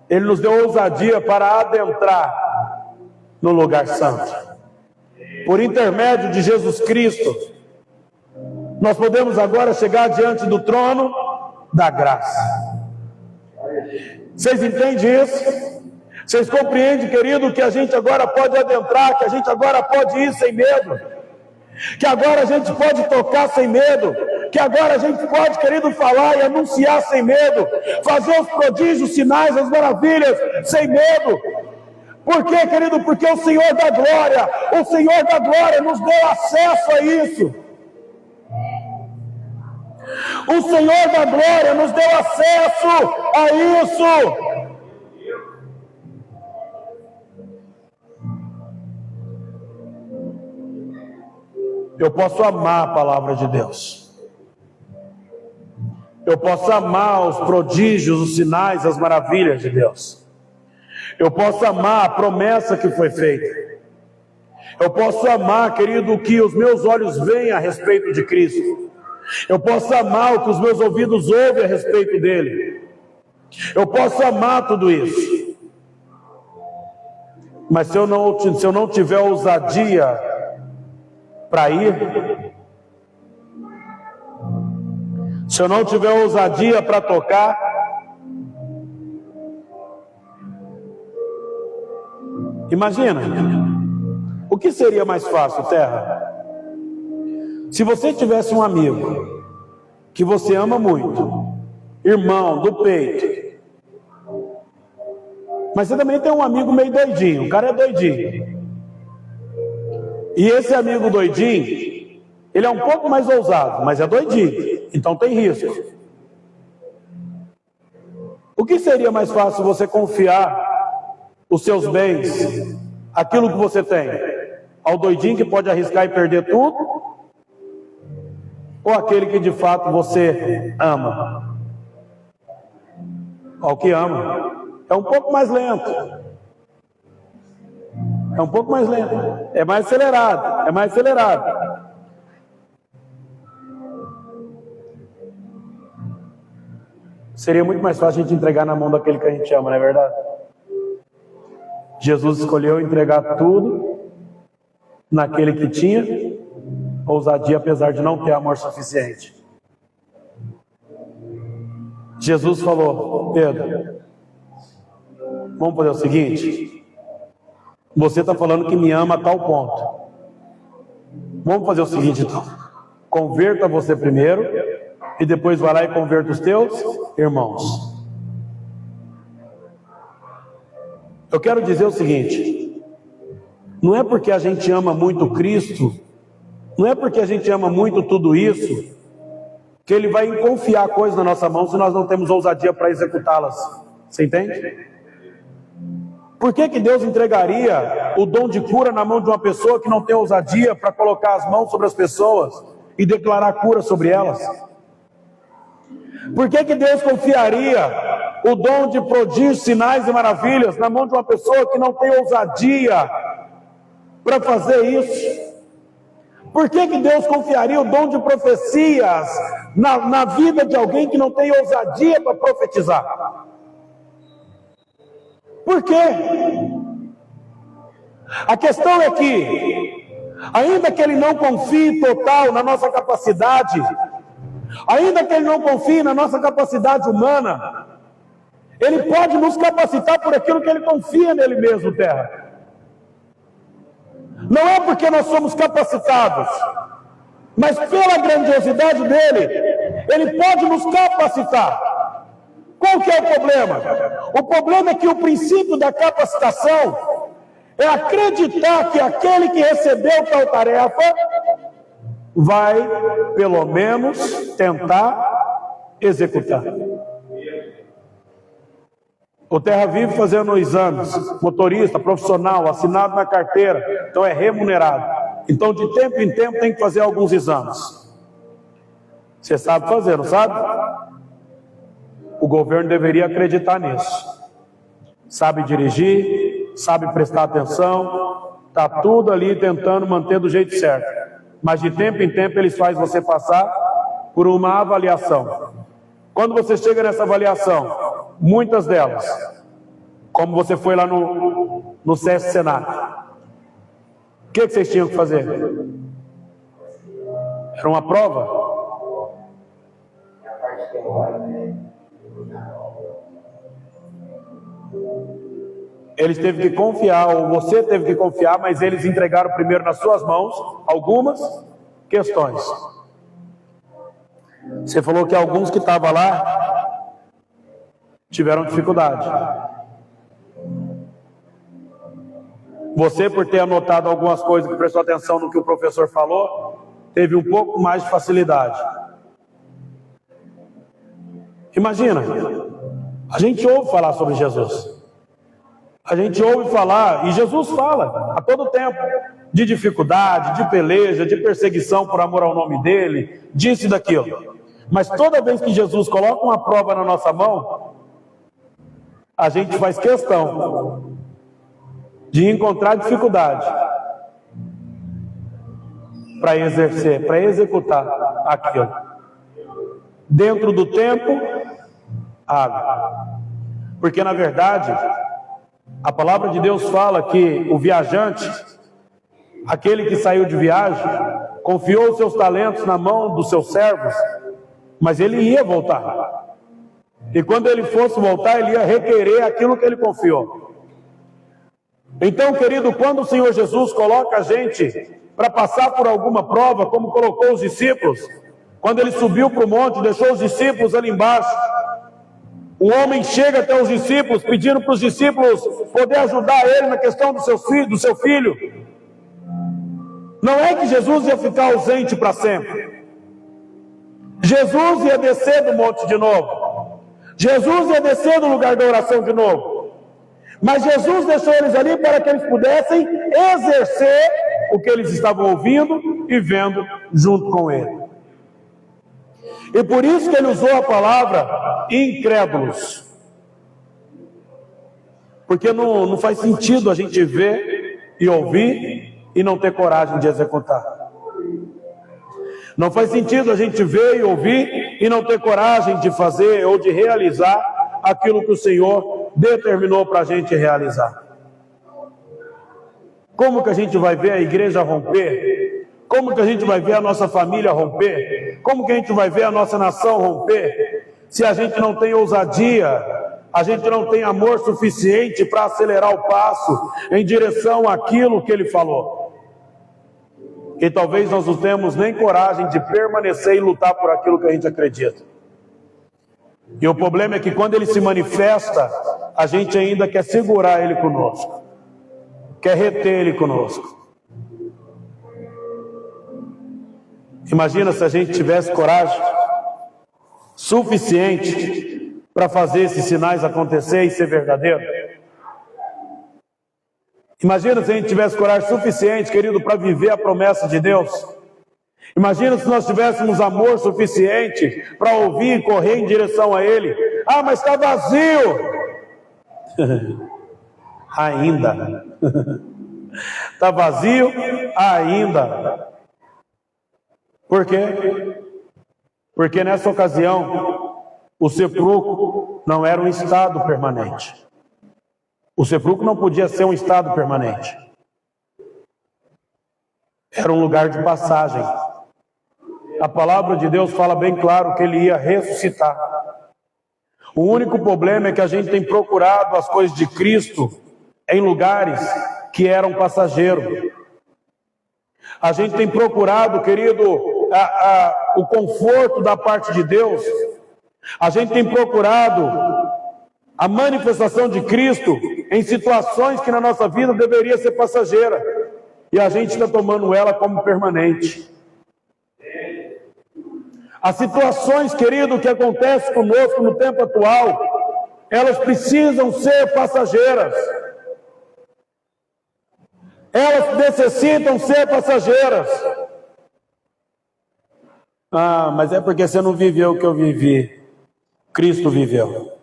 Ele nos deu ousadia para adentrar no lugar santo. Por intermédio de Jesus Cristo, nós podemos agora chegar diante do trono da graça. Vocês entendem isso? Vocês compreendem, querido, que a gente agora pode adentrar, que a gente agora pode ir sem medo, que agora a gente pode tocar sem medo, que agora a gente pode, querido, falar e anunciar sem medo, fazer os prodígios, sinais, as maravilhas sem medo. Por quê, querido? Porque o Senhor da glória nos deu acesso a isso. O Senhor da glória nos deu acesso a isso. Eu posso amar a palavra de Deus. Eu posso amar os prodígios, os sinais, as maravilhas de Deus. Eu posso amar a promessa que foi feita. Eu posso amar, querido, o que os meus olhos veem a respeito de Cristo. Eu posso amar o que os meus ouvidos ouvem a respeito dele. Eu posso amar tudo isso. Mas se eu não tiver ousadia para ir, se eu não tiver ousadia para tocar, imagina, o que seria mais fácil, terra? Se você tivesse um amigo que você ama muito, irmão do peito, mas você também tem um amigo meio doidinho, o cara é doidinho, e esse amigo doidinho, ele é um pouco mais ousado, mas é doidinho, então tem risco. O que seria mais fácil você confiar os seus bens, aquilo que você tem, ao doidinho que pode arriscar e perder tudo, ou aquele que de fato você ama? Ao que ama. É um pouco mais lento. É um pouco mais lento. É mais acelerado. É mais acelerado. Seria muito mais fácil a gente entregar na mão daquele que a gente ama, não é verdade? Jesus escolheu entregar tudo naquele que tinha ousadia, apesar de não ter amor suficiente. Jesus falou: Pedro, vamos fazer o seguinte, você está falando que me ama a tal ponto. Vamos fazer o seguinte então, converta você primeiro, e depois vai lá e converta os teus irmãos. Eu quero dizer o seguinte, não é porque a gente ama muito Cristo, não é porque a gente ama muito tudo isso, que Ele vai confiar coisas na nossa mão se nós não temos ousadia para executá-las. Você entende? Por que Deus entregaria o dom de cura na mão de uma pessoa que não tem ousadia para colocar as mãos sobre as pessoas e declarar cura sobre elas? Por que Deus confiaria o dom de prodígios, sinais e maravilhas na mão de uma pessoa que não tem ousadia para fazer isso? Por que Deus confiaria o dom de profecias na vida de alguém que não tem ousadia para profetizar? Por quê? A questão é que, ainda que ele não confie total na nossa capacidade, ainda que ele não confie na nossa capacidade humana, ele pode nos capacitar por aquilo que ele confia nele mesmo, terra. Não é porque nós somos capacitados, mas pela grandiosidade dele, ele pode nos capacitar. Qual que é o problema? O problema é que o princípio da capacitação é acreditar que aquele que recebeu tal tarefa vai, pelo menos, tentar executar. O Terra vive fazendo exames, motorista, profissional, assinado na carteira, então é remunerado. Então, de tempo em tempo, tem que fazer alguns exames. Você sabe fazer, não sabe? O governo deveria acreditar nisso. Sabe dirigir, sabe prestar atenção, está tudo ali tentando manter do jeito certo. Mas de tempo em tempo eles fazem você passar por uma avaliação. Quando você chega nessa avaliação, muitas delas, como você foi lá no SESC Senac, o que vocês tinham que fazer? Era uma prova? Eles teve que confiar, ou você teve que confiar, mas eles entregaram primeiro nas suas mãos algumas questões. Você falou que alguns que estavam lá tiveram dificuldade. Você, por ter anotado algumas coisas, que prestou atenção no que o professor falou, teve um pouco mais de facilidade. Imagina, a gente ouve falar sobre Jesus. A gente ouve falar, e Jesus fala a todo tempo, de dificuldade, de peleja, de perseguição por amor ao nome dele, disso e daquilo. Mas toda vez que Jesus coloca uma prova na nossa mão, a gente faz questão de encontrar dificuldade para exercer, para executar aquilo. Dentro do tempo, água. Porque na verdade, a palavra de Deus fala que o viajante, aquele que saiu de viagem, confiou os seus talentos na mão dos seus servos, mas ele ia voltar. E quando ele fosse voltar, ele ia requerer aquilo que ele confiou. Então, querido, quando o Senhor Jesus coloca a gente para passar por alguma prova, como colocou os discípulos, quando ele subiu para o monte, deixou os discípulos ali embaixo, o homem chega até os discípulos, pedindo para os discípulos poder ajudar ele na questão do seu filho. Não é que Jesus ia ficar ausente para sempre. Jesus ia descer do monte de novo. Jesus ia descer do lugar da oração de novo. Mas Jesus deixou eles ali para que eles pudessem exercer o que eles estavam ouvindo e vendo junto com ele. E por isso que ele usou a palavra incrédulos. Porque não faz sentido a gente ver e ouvir e não ter coragem de executar. Não faz sentido a gente ver e ouvir e não ter coragem de fazer ou de realizar aquilo que o Senhor determinou para a gente realizar. Como que a gente vai ver a igreja romper? Como que a gente vai ver a nossa família romper? Como que a gente vai ver a nossa nação romper? se a gente não tem ousadia, a gente não tem amor suficiente para acelerar o passo em direção àquilo que Ele falou. E talvez nós não temos nem coragem de permanecer e lutar por aquilo que a gente acredita. E o problema é que quando Ele se manifesta, a gente ainda quer segurar Ele conosco, quer reter Ele conosco. Imagina se a gente tivesse coragem suficiente para fazer esses sinais acontecer e ser verdadeiro. Imagina se a gente tivesse coragem suficiente, querido, para viver a promessa de Deus. Imagina se nós tivéssemos amor suficiente para ouvir e correr em direção a Ele. Ah, mas está vazio. Ainda. Está vazio ainda. Por quê? Porque nessa ocasião, o sepulcro não era um estado permanente. O sepulcro não podia ser um estado permanente. Era um lugar de passagem. A palavra de Deus fala bem claro que Ele ia ressuscitar. O único problema é que a gente tem procurado as coisas de Cristo em lugares que eram passageiros. A gente tem procurado, querido, o conforto da parte de Deus. A gente tem procurado a manifestação de Cristo em situações que na nossa vida deveria ser passageira. E a gente está tomando ela como permanente. As situações, querido, que acontecem conosco no tempo atual, elas precisam ser passageiras. Elas necessitam ser passageiras. Ah, mas é porque você não viveu o que eu vivi. Cristo viveu.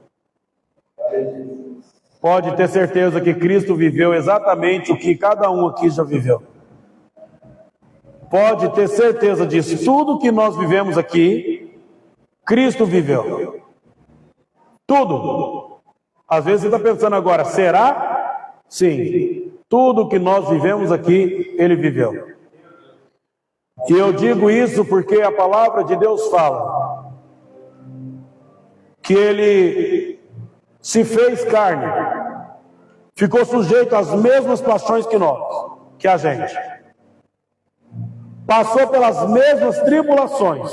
Pode ter certeza que Cristo viveu exatamente o que cada um aqui já viveu. Pode ter certeza disso. Tudo que nós vivemos aqui, Cristo viveu. Tudo. Às vezes você está pensando agora, será? Sim. Tudo que nós vivemos aqui, Ele viveu. E eu digo isso porque a palavra de Deus fala que Ele se fez carne, ficou sujeito às mesmas paixões que a gente. Passou pelas mesmas tribulações,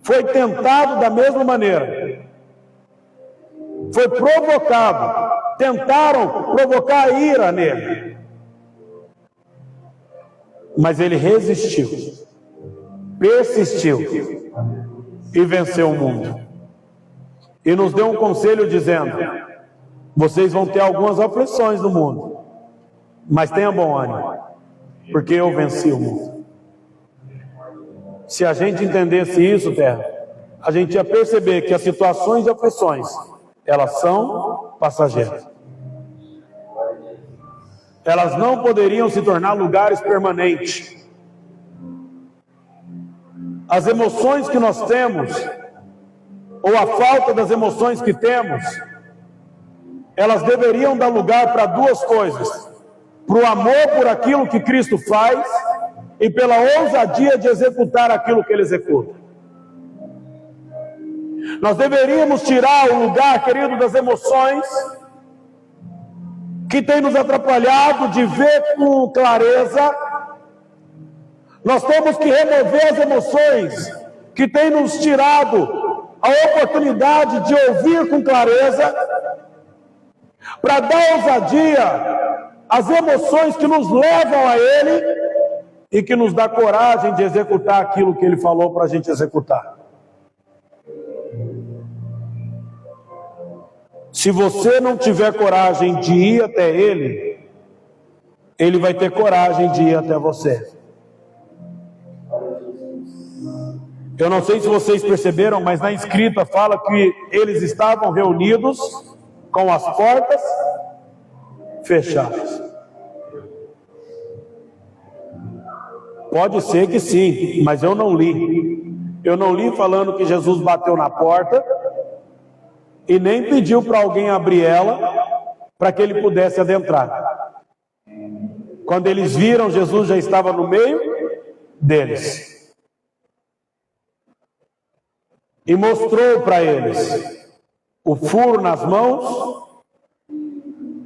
foi tentado da mesma maneira, foi provocado, tentaram provocar a ira nele, mas ele resistiu, persistiu e venceu o mundo. E nos deu um conselho dizendo: vocês vão ter algumas aflições no mundo, mas tenha bom ânimo, porque eu venci o mundo. Se a gente entendesse isso, terra, a gente ia perceber que as situações de aflições, elas são passageiras. Elas não poderiam se tornar lugares permanentes. As emoções que nós temos, ou a falta das emoções que temos, elas deveriam dar lugar para duas coisas: para o amor por aquilo que Cristo faz e pela ousadia de executar aquilo que Ele executa. Nós deveríamos tirar o lugar, querido, das emoções que tem nos atrapalhado de ver com clareza. Nós temos que remover as emoções que tem nos tirado a oportunidade de ouvir com clareza, para dar ousadia às emoções que nos levam a Ele e que nos dá coragem de executar aquilo que Ele falou para a gente executar. Se você não tiver coragem de ir até Ele, Ele vai ter coragem de ir até você. Eu não sei se vocês perceberam, mas na escrita fala que eles estavam reunidos com as portas fechadas. Pode ser que sim, mas eu não li. Eu não li falando que Jesus bateu na porta e nem pediu para alguém abrir ela para que ele pudesse adentrar. Quando eles viram, Jesus já estava no meio deles. e mostrou para eles o furo nas mãos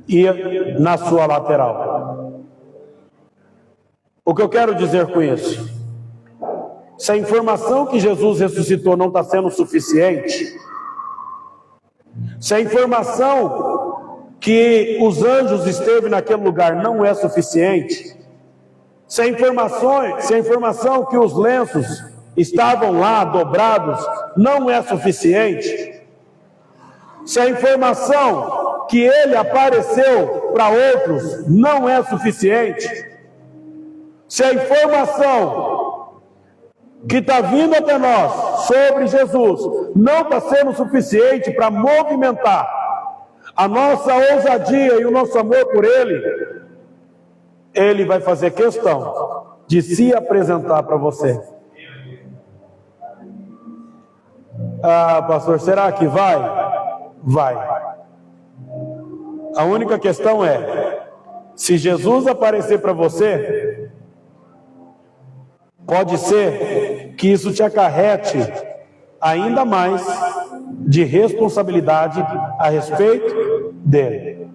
e na sua lateral. O que eu quero dizer com isso? Se a informação que Jesus ressuscitou não está sendo suficiente, se a informação que os anjos esteve naquele lugar não é suficiente, se a informação que os lenços estavam lá dobrados não é suficiente, se a informação que ele apareceu para outros não é suficiente, se a informação que está vindo até nós sobre Jesus não está sendo suficiente para movimentar a nossa ousadia e o nosso amor por Ele, Ele vai fazer questão de se apresentar para você. Ah, pastor, será que vai? Vai. A única questão é, se Jesus aparecer para você, pode ser que isso te acarrete ainda mais de responsabilidade a respeito dele.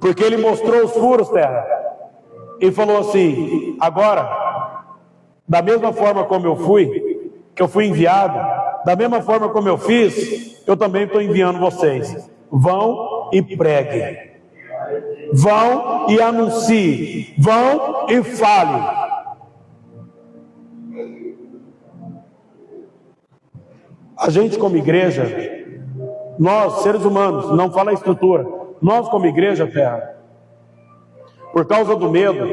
Porque ele mostrou os furos, terra, e falou assim: agora, da mesma forma como eu fui, que eu fui enviado, da mesma forma como eu fiz, eu também estou enviando vocês. Vão e preguem. Vão e anunciem. Vão e falem. A gente como igreja, nós seres humanos, não fala a estrutura, nós como igreja, terra, por causa do medo,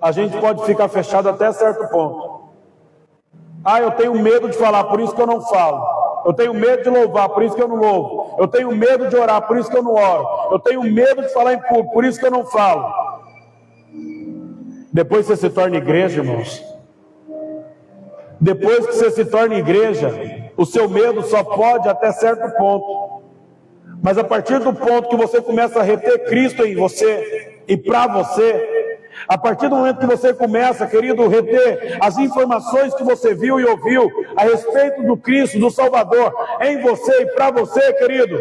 a gente pode ficar fechado até certo ponto. Ah, eu tenho medo de falar, por isso que eu não falo. Eu tenho medo de louvar, por isso que eu não louvo. Eu tenho medo de orar, por isso que eu não oro. Eu tenho medo de falar em público, por isso que eu não falo. Depois você se torna igreja, irmãos. Depois que você se torna igreja, o seu medo só pode até certo ponto. Mas a partir do ponto que você começa a reter Cristo em você e para você, a partir do momento que você começa, querido, reter as informações que você viu e ouviu a respeito do Cristo, do Salvador, em você e para você, querido,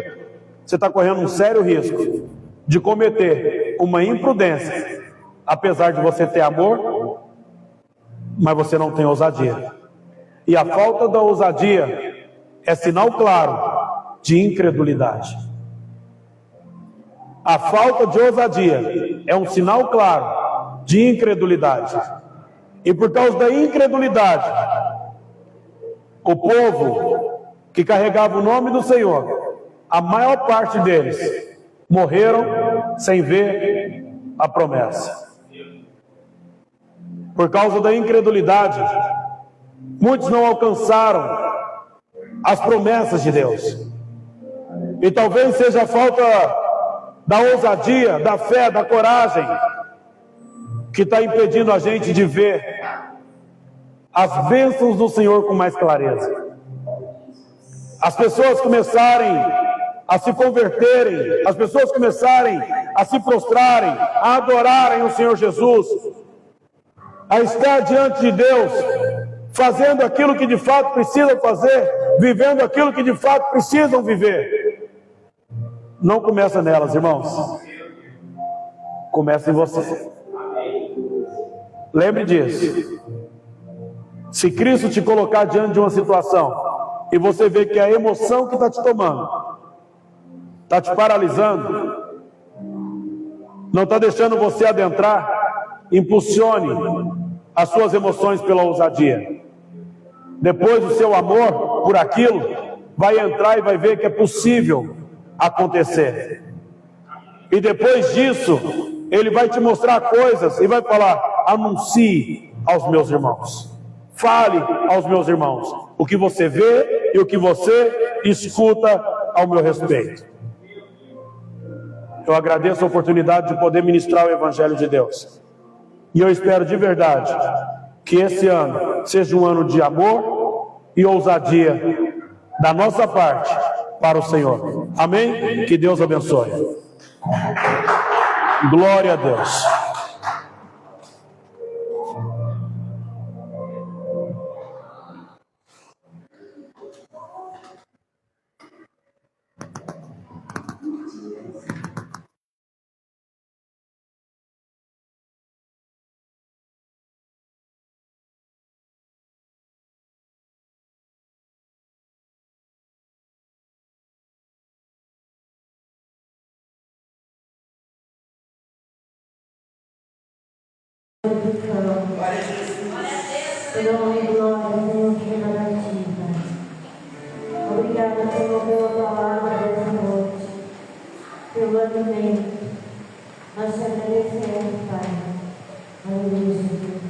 você está correndo um sério risco de cometer uma imprudência, apesar de você ter amor, mas você não tem ousadia. E a falta da ousadia é sinal claro de incredulidade. A falta de ousadia é um sinal claro de incredulidade. E por causa da incredulidade, o povo que carregava o nome do Senhor, a maior parte deles morreram sem ver a promessa. Por causa da incredulidade, muitos não alcançaram as promessas de Deus. E talvez seja a falta da ousadia, da fé, da coragem, que está impedindo a gente de ver as bênçãos do Senhor com mais clareza. As pessoas começarem a se converterem, as pessoas começarem a se prostrarem, a adorarem o Senhor Jesus, a estar diante de Deus, fazendo aquilo que de fato precisam fazer, vivendo aquilo que de fato precisam viver. Não começa nelas, irmãos. Começa em você. Lembre disso. Se Cristo te colocar diante de uma situação e você vê que a emoção que está te tomando está te paralisando, não está deixando você adentrar, impulsione as suas emoções pela ousadia. Depois o seu amor por aquilo vai entrar e vai ver que é possível acontecer. E depois disso, ele vai te mostrar coisas e vai falar: anuncie aos meus irmãos, fale aos meus irmãos o que você vê e o que você escuta ao meu respeito. Eu agradeço a oportunidade de poder ministrar o Evangelho de Deus. E eu espero de verdade que esse ano seja um ano de amor e ousadia da nossa parte para o Senhor. Amém? Que Deus abençoe. Glória a Deus. Glória a Jesus. Pelo nome e glória, Senhor, que redativa. Obrigada, Senhor, pela palavra dessa noite, pelo alimento. Nós te agradecemos, Pai. Aleluia, Jesus.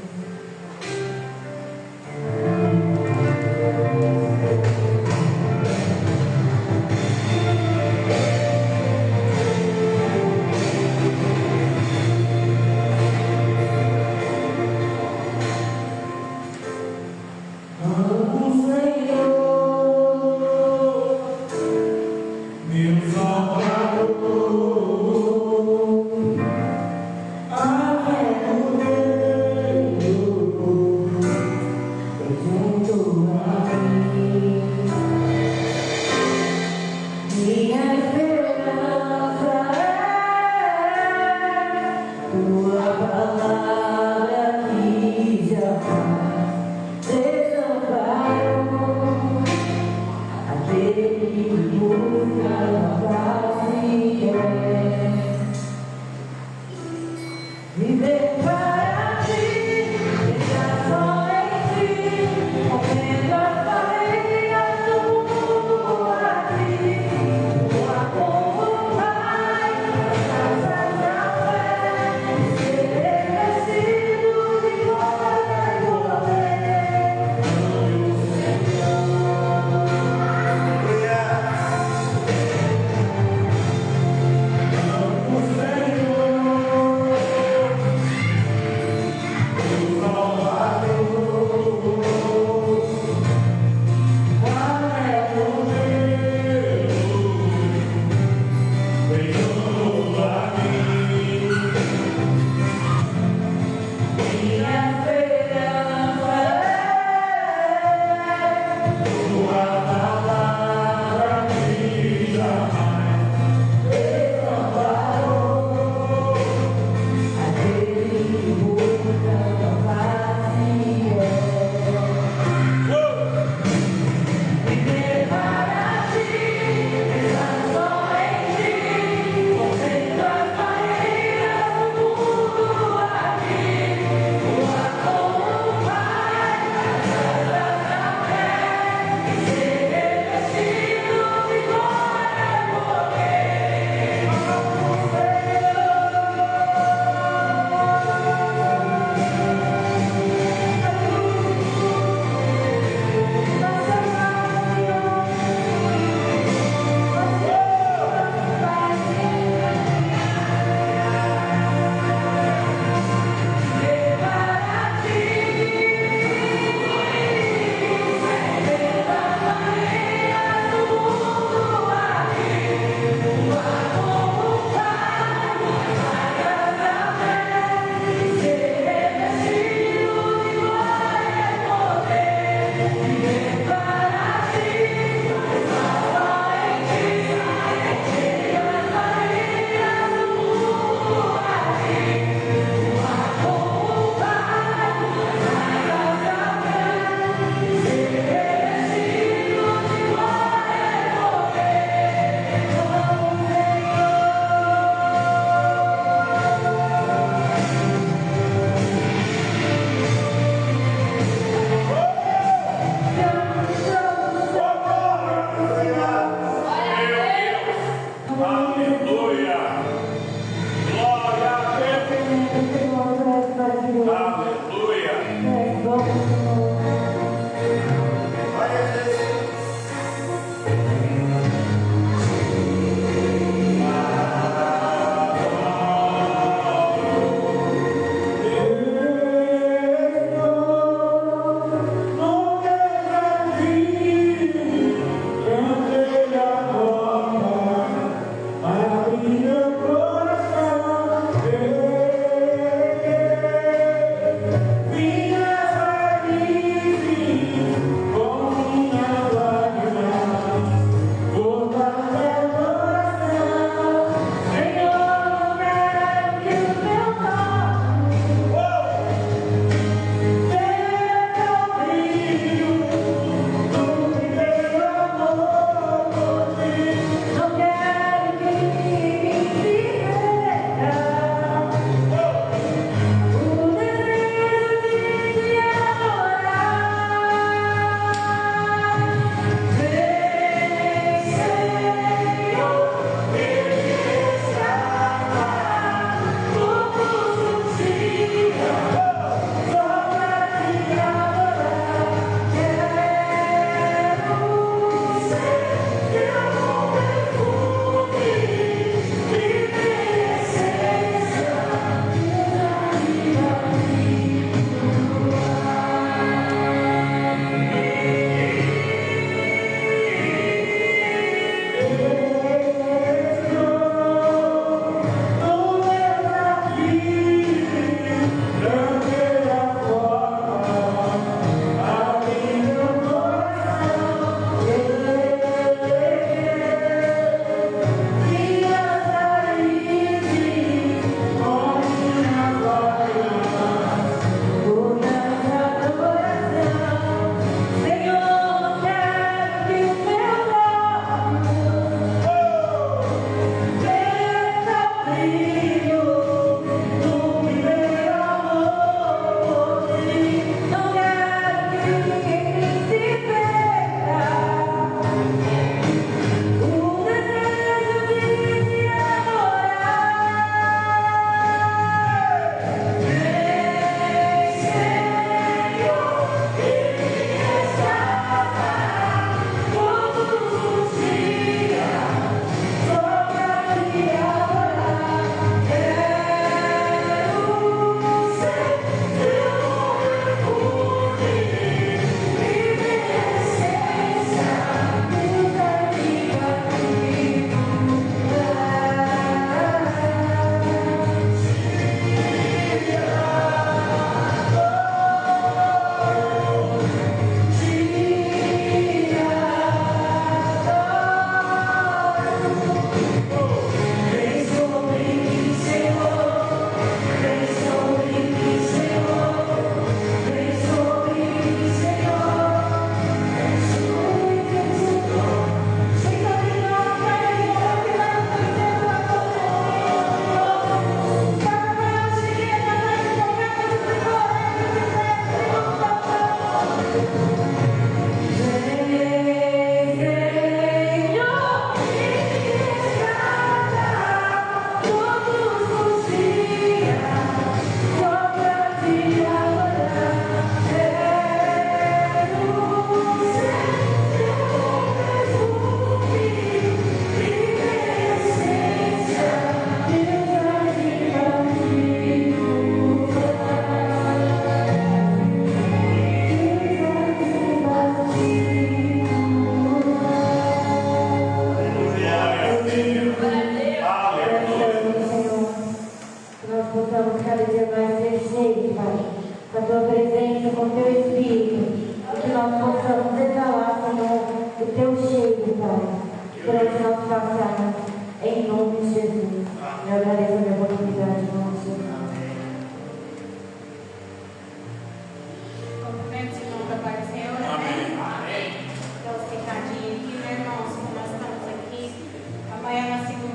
Para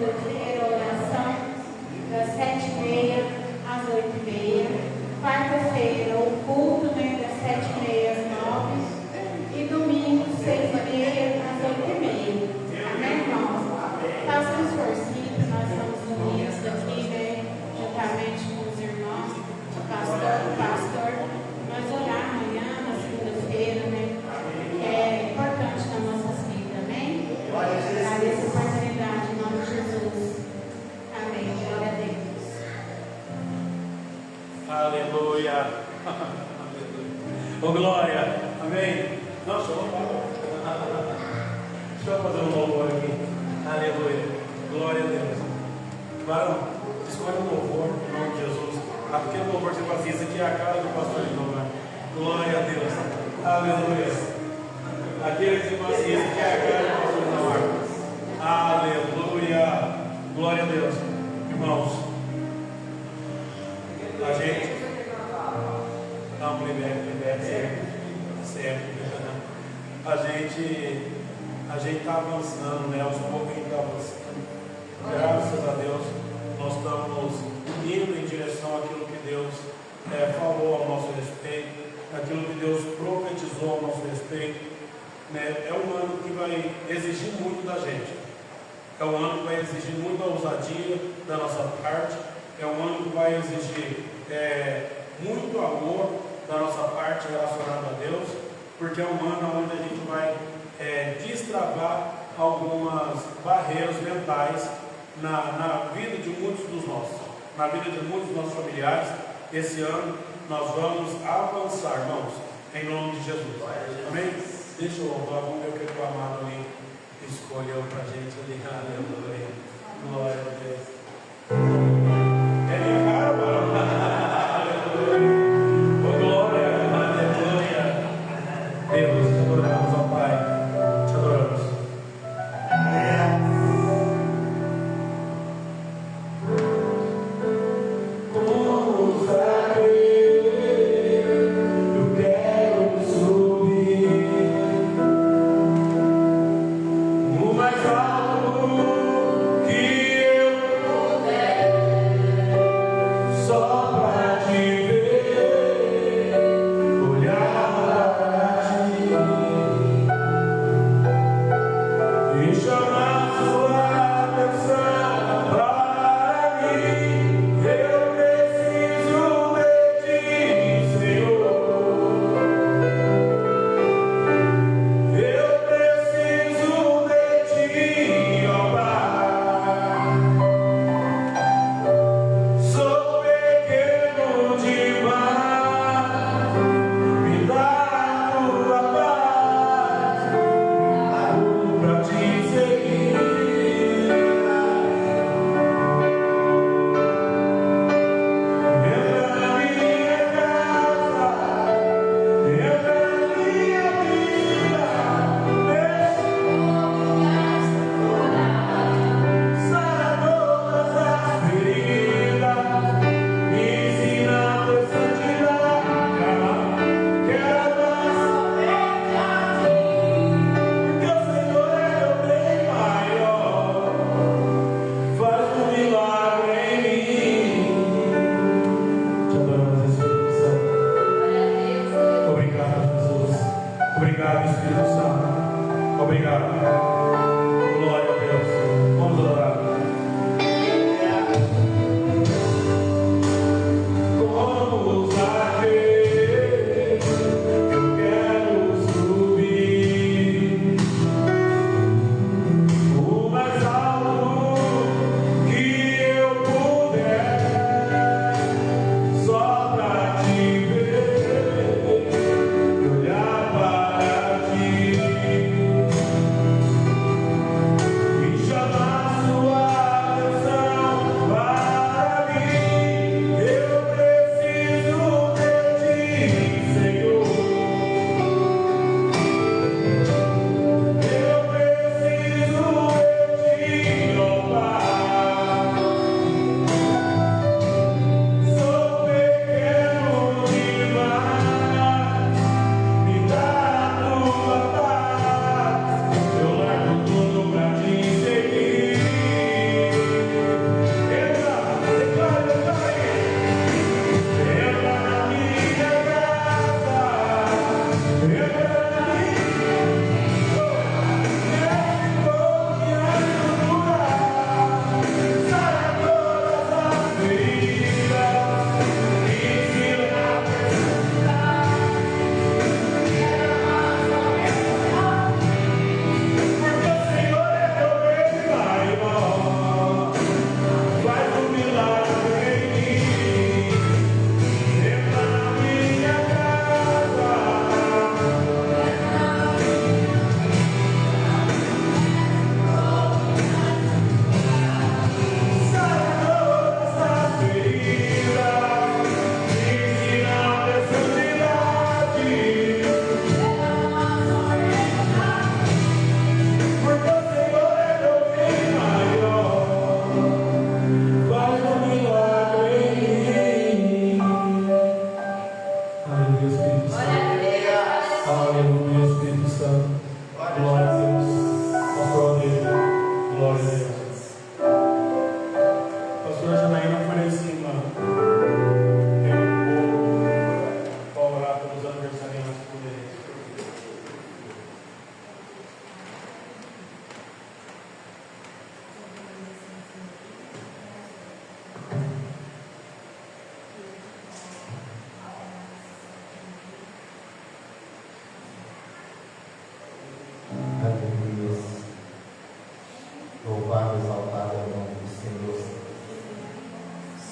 segunda-feira, oração, das 7h30 às 8h30. Quarta-feira, o culto, das 7h30 às 9h. E domingo, 6h30 às 8h30. Amém, irmãos? Faça um esforcinho, nós estamos unidos aqui, juntamente com os irmãos, o pastor, nós orar amanhã, na segunda-feira, que é importante nas nossas vidas, amém? Agradeço a oportunidade, em nome de Jesus. Amém. Glória a Deus. Aleluia. Ô glória. Amém. Nossa, deixa eu fazer um louvor aqui. Aleluia. Glória a Deus. Varão, escolhe um louvor em nome de Jesus. Aquele louvor que você faz, isso aqui é a cara do pastor de novo. Glória a Deus. Aleluia. Aquele que faz, isso aqui é a cara do pastor de novo. Aleluia. Glória a Deus. Irmãos, a gente. Não, liberte, sempre. A gente está avançando, aos poucos a gente está avançando. Graças a Deus, nós estamos indo em direção àquilo que Deus falou ao nosso respeito, aquilo que Deus profetizou ao nosso respeito. É um ano que vai exigir muito da gente. É um ano que vai exigir muita ousadia da nossa parte. É um ano que vai exigir muito amor da nossa parte relacionado a Deus, porque é um ano onde a gente vai destravar algumas barreiras mentais na vida de muitos dos nossos, na vida de muitos dos nossos familiares. Esse ano nós vamos avançar, irmãos, em nome de Jesus. Amém? Deixa eu louvar, vamos ver o que o amado ali escolheu para a gente ali. Aleluia. Glória a Deus. É minha cara, mano. Aleluia. Oh, glória, aleluia. Deus, te adoramos, ó Pai. Te adoramos. O mais alto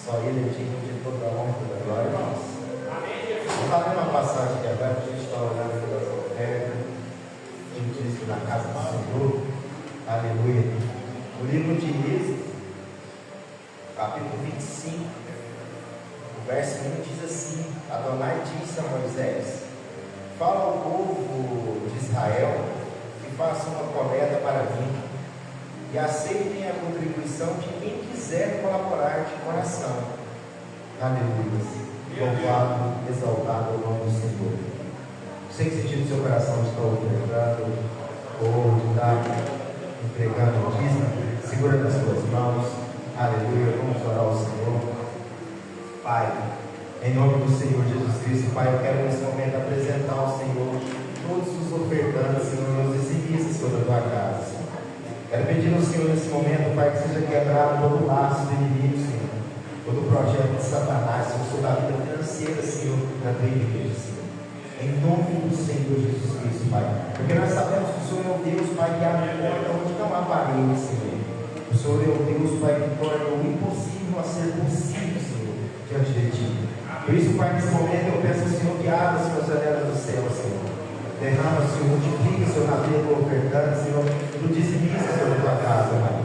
Só Ele é digno de toda a honra e toda a glória, irmãos. Vamos fazer uma passagem que agora a gente está olhando pelas ofertas de Cristo na casa do Senhor. Aleluia. O livro de Êxodo, capítulo 25, o verso 1 diz assim: Adonai disse a Moisés: fala ao povo de Israel que faça uma coleta para mim e aceitem a contribuição de quem quiser colaborar de coração. Aleluia. Louvado, exaltado o nome do Senhor. Você que sentiu no seu coração de estar ofertando ou de estar entregando o dízimo, segura nas suas mãos. Aleluia. Vamos orar ao Senhor. Pai, em nome do Senhor Jesus Cristo, Pai, eu quero nesse momento apresentar ao Senhor todos os ofertantes, Senhor, meus dizimistas sobre a tua casa, Senhor. Quero pedir ao Senhor nesse momento, Pai, que seja quebrado todo o laço do inimigo, Senhor, todo o projeto de Satanás, Senhor, sobre a vida financeira, Senhor, da tua igreja, Senhor. Em nome do Senhor Jesus Cristo, Pai, porque nós sabemos que o Senhor é o Deus, Pai, que abre porta onde não há parede, Senhor. O Senhor é o Deus, Pai, que torna o impossível a ser possível, Senhor, diante de ti. Por isso, Pai, nesse momento eu peço ao Senhor que abra as suas janelas do céu, Senhor. Derrama, Senhor, multiplica, Senhor, na vida do ofertante, Senhor, do dizimista sobre a tua casa, Pai.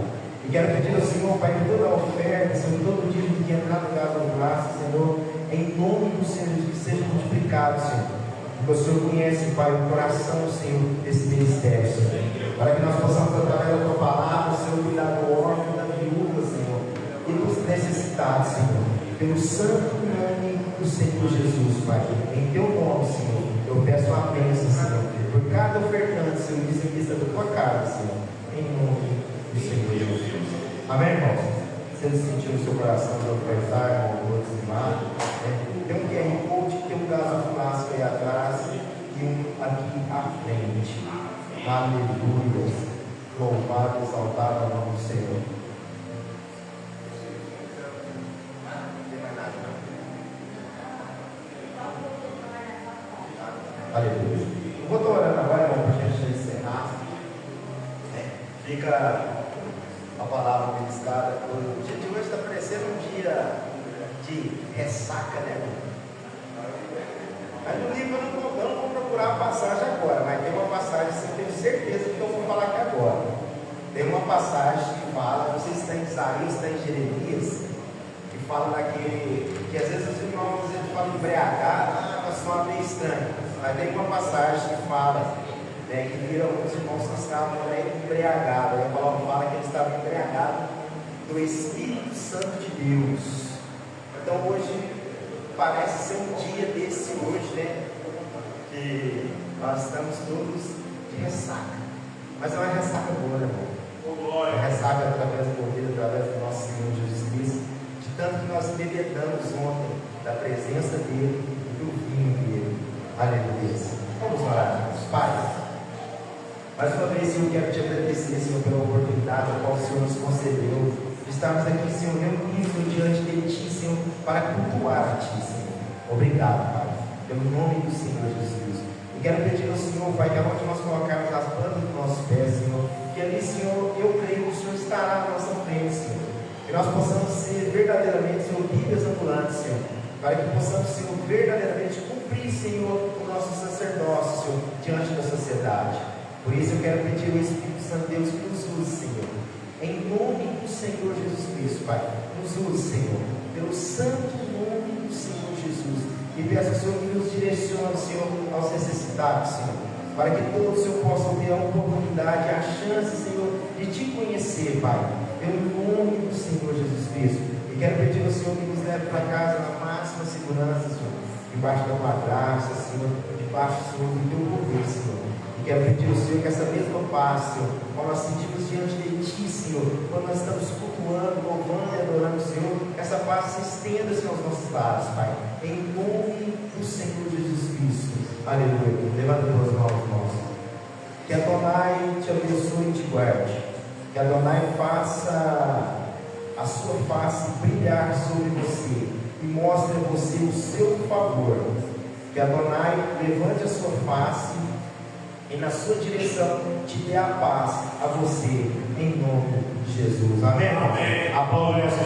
E quero pedir ao Senhor, Pai, que toda a oferta, Senhor, todo dia que entrar no caso do braço, Senhor, em nome do Senhor, que seja multiplicado, Senhor. Porque o Senhor conhece, Pai, o coração, Senhor, desse ministério, Senhor. Para que nós possamos, através da tua palavra, Senhor, cuidar do órfão, da viúva, Senhor, e dos necessitados, Senhor. Pelo santo nome do Senhor Jesus, Pai. Em teu nome, Senhor, eu peço a bênção, Senhor, por cada ofertante, Senhor, dizimista da tua casa, Senhor, em nome do Senhor Jesus. Amém, irmãos? Você sentiu no seu coração de ofertar, irmão, vou dizimar, tem um QR Code, tem um gás flasco aí atrás e um aqui à frente. Aleluia. Louvado, exaltado o nome do Senhor. Aleluia. Eu vou estar orando agora, irmão, para a gente encerrar. Fica a palavra ministrada. O dia de hoje está parecendo um dia de ressaca, né, irmão? Mas no livro eu não vou procurar a passagem agora, mas tem uma passagem que eu tenho certeza que eu vou falar aqui agora. Tem uma passagem que fala, não sei se está em Isaías, está em Jeremias, que fala daquele, que às vezes os irmãos falam embriagado, mas só meio estranho. Mas tem uma passagem que fala, né, que viram os irmãos que estavam embriagados. Aí a palavra fala que eles estavam embriagados do Espírito Santo de Deus. Então hoje parece ser um dia desse hoje, né? Que nós estamos todos de ressaca. Mas é uma ressaca boa, né, irmão? É uma ressaca através do ouvido, através do nosso Senhor Jesus Cristo, de tanto que nós bebedamos ontem da presença dele e do vinho dele. Aleluia. Vamos orar, irmãos. Pai, mais uma vez, Senhor, quero te agradecer, Senhor, pela oportunidade a qual o Senhor nos concedeu de estarmos aqui, Senhor, reunidos diante de Ti, Senhor, para cultuar a Ti, Senhor. Obrigado, Pai, pelo nome do Senhor Jesus Cristo. E quero pedir ao Senhor, Pai, que aonde nós colocarmos as plantas dos nossos pés, Senhor, que ali, Senhor, eu creio que o Senhor estará na nossa frente, Senhor. Que nós possamos ser verdadeiramente, Senhor, Bíblias ambulantes, Senhor, para que possamos, Senhor, verdadeiramente cumprir, Senhor, o nosso sacerdócio, Senhor, diante da sociedade. Por isso eu quero pedir ao Espírito Santo de Deus que nos use, Senhor. Em nome do Senhor Jesus Cristo, Pai. Nos use, Senhor. Pelo santo nome do Senhor Jesus. E peço ao Senhor que nos direcione, Senhor, aos necessitados, Senhor. Para que todos, Senhor, possam ter a oportunidade, a chance, Senhor, de Te conhecer, Pai. Pelo nome do Senhor Jesus Cristo. E quero pedir ao Senhor que nos leve para casa na máxima segurança, Senhor. Debaixo da Tua graça, Senhor. Debaixo, Senhor, do Teu poder, Senhor. Quero pedir ao Senhor que essa mesma paz, Senhor, quando nós sentimos diante de Ti, Senhor, quando nós estamos cultuando, louvando e adorando o Senhor, essa paz se estenda, Senhor, aos nossos lares, Pai. Em nome do Senhor Jesus Cristo. Aleluia. Levanta as tuas mãos, irmãos. Que Adonai te abençoe e te guarde. Que Adonai faça a sua face brilhar sobre você e mostre a você o seu favor. Que Adonai levante a sua face e na sua direção te dê a paz a você, em nome de Jesus. Amém? Amém. Aplauda o nosso